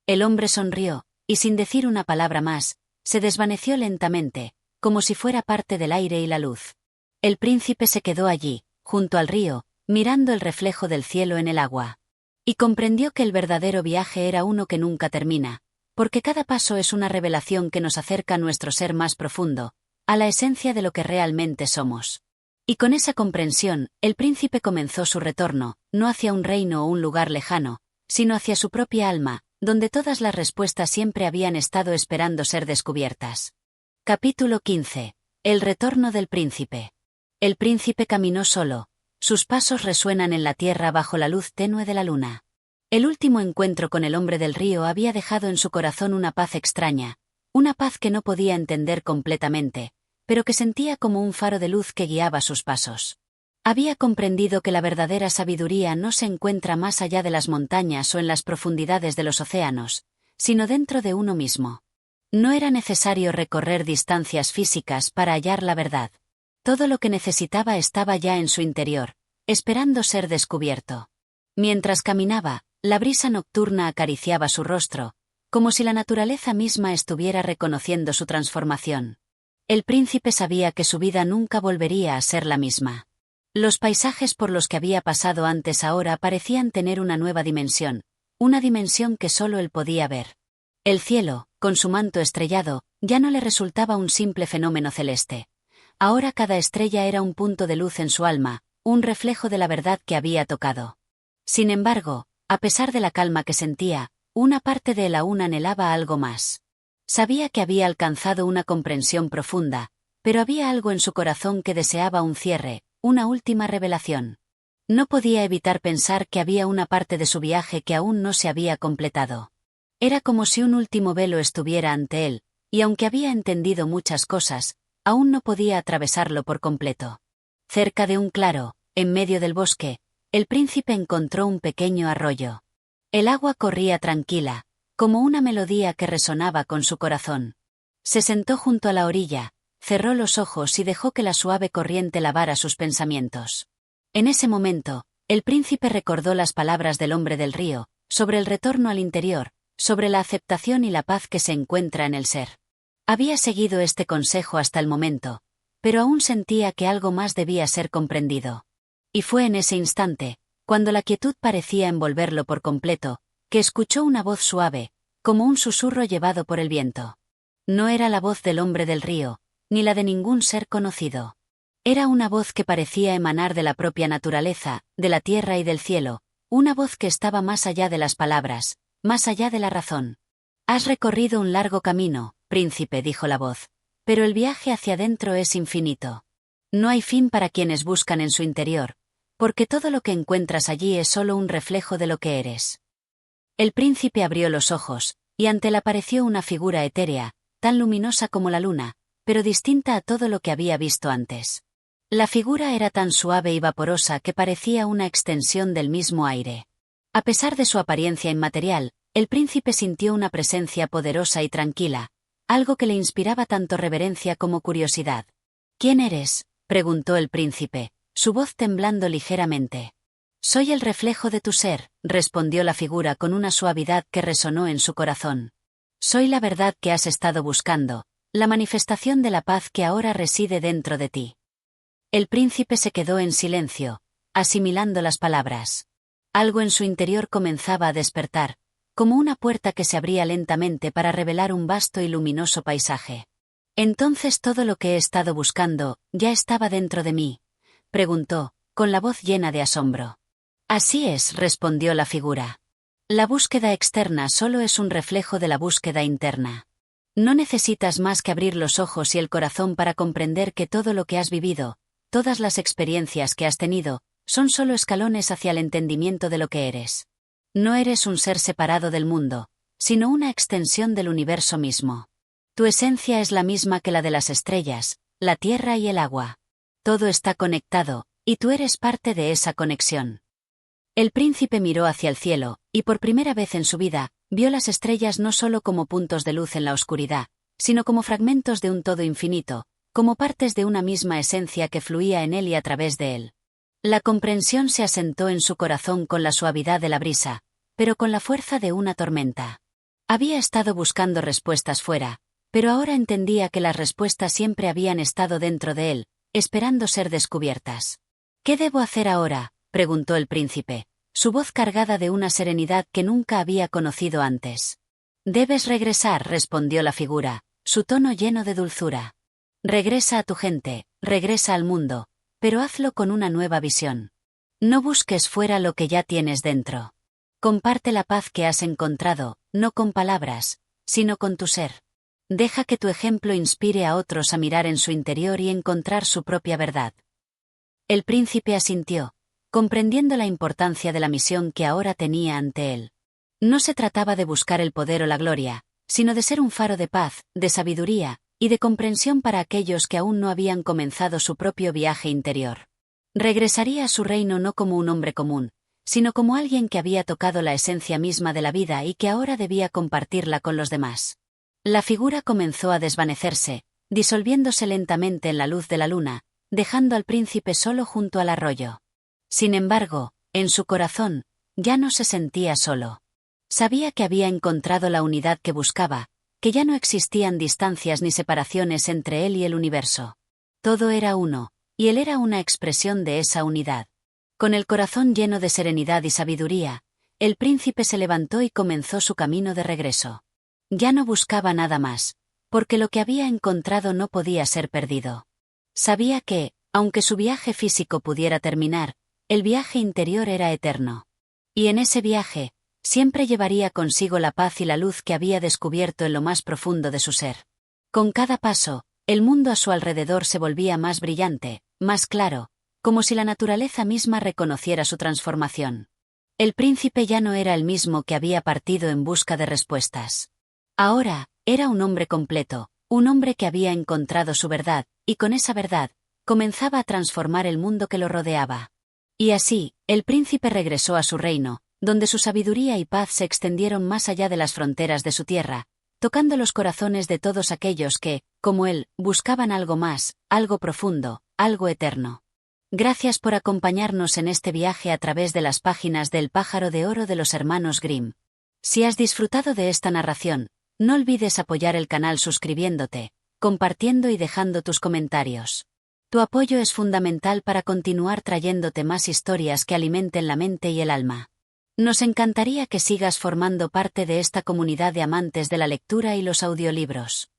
El hombre sonrió, y sin decir una palabra más, se desvaneció lentamente, como si fuera parte del aire y la luz. El príncipe se quedó allí, junto al río, mirando el reflejo del cielo en el agua. Y comprendió que el verdadero viaje era uno que nunca termina, porque cada paso es una revelación que nos acerca a nuestro ser más profundo, a la esencia de lo que realmente somos. Y con esa comprensión, el príncipe comenzó su retorno, no hacia un reino o un lugar lejano, sino hacia su propia alma, donde todas las respuestas siempre habían estado esperando ser descubiertas. Capítulo 15. El retorno del príncipe. El príncipe caminó solo. Sus pasos resuenan en la tierra bajo la luz tenue de la luna. El último encuentro con el hombre del río había dejado en su corazón una paz extraña, una paz que no podía entender completamente, pero que sentía como un faro de luz que guiaba sus pasos. Había comprendido que la verdadera sabiduría no se encuentra más allá de las montañas o en las profundidades de los océanos, sino dentro de uno mismo. No era necesario recorrer distancias físicas para hallar la verdad. Todo lo que necesitaba estaba ya en su interior, esperando ser descubierto. Mientras caminaba, la brisa nocturna acariciaba su rostro, como si la naturaleza misma estuviera reconociendo su transformación. El príncipe sabía que su vida nunca volvería a ser la misma. Los paisajes por los que había pasado antes ahora parecían tener una nueva dimensión, una dimensión que solo él podía ver. El cielo, con su manto estrellado, ya no le resultaba un simple fenómeno celeste. Ahora cada estrella era un punto de luz en su alma, un reflejo de la verdad que había tocado. Sin embargo, a pesar de la calma que sentía, una parte de él aún anhelaba algo más. Sabía que había alcanzado una comprensión profunda, pero había algo en su corazón que deseaba un cierre, una última revelación. No podía evitar pensar que había una parte de su viaje que aún no se había completado. Era como si un último velo estuviera ante él, y aunque había entendido muchas cosas, aún no podía atravesarlo por completo. Cerca de un claro, en medio del bosque, el príncipe encontró un pequeño arroyo. El agua corría tranquila, como una melodía que resonaba con su corazón. Se sentó junto a la orilla, cerró los ojos y dejó que la suave corriente lavara sus pensamientos. En ese momento, el príncipe recordó las palabras del hombre del río, sobre el retorno al interior, sobre la aceptación y la paz que se encuentra en el ser. Había seguido este consejo hasta el momento, pero aún sentía que algo más debía ser comprendido. Y fue en ese instante, cuando la quietud parecía envolverlo por completo, que escuchó una voz suave, como un susurro llevado por el viento. No era la voz del hombre del río, ni la de ningún ser conocido. Era una voz que parecía emanar de la propia naturaleza, de la tierra y del cielo, una voz que estaba más allá de las palabras, más allá de la razón. «Has recorrido un largo camino, príncipe», dijo la voz, «pero el viaje hacia adentro es infinito. No hay fin para quienes buscan en su interior, porque todo lo que encuentras allí es solo un reflejo de lo que eres». El príncipe abrió los ojos, y ante él apareció una figura etérea, tan luminosa como la luna, pero distinta a todo lo que había visto antes. La figura era tan suave y vaporosa que parecía una extensión del mismo aire. A pesar de su apariencia inmaterial, el príncipe sintió una presencia poderosa y tranquila, algo que le inspiraba tanto reverencia como curiosidad. «¿Quién eres?», preguntó el príncipe, su voz temblando ligeramente. «Soy el reflejo de tu ser», respondió la figura con una suavidad que resonó en su corazón. «Soy la verdad que has estado buscando, la manifestación de la paz que ahora reside dentro de ti». El príncipe se quedó en silencio, asimilando las palabras. Algo en su interior comenzaba a despertar, como una puerta que se abría lentamente para revelar un vasto y luminoso paisaje. «¿Entonces todo lo que he estado buscando, ya estaba dentro de mí?», preguntó, con la voz llena de asombro. «Así es», respondió la figura. «La búsqueda externa solo es un reflejo de la búsqueda interna. No necesitas más que abrir los ojos y el corazón para comprender que todo lo que has vivido, todas las experiencias que has tenido, son solo escalones hacia el entendimiento de lo que eres. No eres un ser separado del mundo, sino una extensión del universo mismo. Tu esencia es la misma que la de las estrellas, la tierra y el agua. Todo está conectado, y tú eres parte de esa conexión». El príncipe miró hacia el cielo, y por primera vez en su vida, vio las estrellas no solo como puntos de luz en la oscuridad, sino como fragmentos de un todo infinito, como partes de una misma esencia que fluía en él y a través de él. La comprensión se asentó en su corazón con la suavidad de la brisa, pero con la fuerza de una tormenta. Había estado buscando respuestas fuera, pero ahora entendía que las respuestas siempre habían estado dentro de él, esperando ser descubiertas. «¿Qué debo hacer ahora?», preguntó el príncipe, su voz cargada de una serenidad que nunca había conocido antes. «Debes regresar», respondió la figura, su tono lleno de dulzura. «Regresa a tu gente, regresa al mundo, pero hazlo con una nueva visión. No busques fuera lo que ya tienes dentro. Comparte la paz que has encontrado, no con palabras, sino con tu ser. Deja que tu ejemplo inspire a otros a mirar en su interior y encontrar su propia verdad». El príncipe asintió, comprendiendo la importancia de la misión que ahora tenía ante él. No se trataba de buscar el poder o la gloria, sino de ser un faro de paz, de sabiduría y de comprensión para aquellos que aún no habían comenzado su propio viaje interior. Regresaría a su reino no como un hombre común, sino como alguien que había tocado la esencia misma de la vida y que ahora debía compartirla con los demás. La figura comenzó a desvanecerse, disolviéndose lentamente en la luz de la luna, dejando al príncipe solo junto al arroyo. Sin embargo, en su corazón, ya no se sentía solo. Sabía que había encontrado la unidad que buscaba, que ya no existían distancias ni separaciones entre él y el universo. Todo era uno, y él era una expresión de esa unidad. Con el corazón lleno de serenidad y sabiduría, el príncipe se levantó y comenzó su camino de regreso. Ya no buscaba nada más, porque lo que había encontrado no podía ser perdido. Sabía que, aunque su viaje físico pudiera terminar, el viaje interior era eterno. Y en ese viaje, siempre llevaría consigo la paz y la luz que había descubierto en lo más profundo de su ser. Con cada paso, el mundo a su alrededor se volvía más brillante, más claro, como si la naturaleza misma reconociera su transformación. El príncipe ya no era el mismo que había partido en busca de respuestas. Ahora, era un hombre completo, un hombre que había encontrado su verdad, y con esa verdad, comenzaba a transformar el mundo que lo rodeaba. Y así, el príncipe regresó a su reino, donde su sabiduría y paz se extendieron más allá de las fronteras de su tierra, tocando los corazones de todos aquellos que, como él, buscaban algo más, algo profundo, algo eterno. Gracias por acompañarnos en este viaje a través de las páginas del Pájaro de Oro de los hermanos Grimm. Si has disfrutado de esta narración, no olvides apoyar el canal suscribiéndote, compartiendo y dejando tus comentarios. Tu apoyo es fundamental para continuar trayéndote más historias que alimenten la mente y el alma. Nos encantaría que sigas formando parte de esta comunidad de amantes de la lectura y los audiolibros.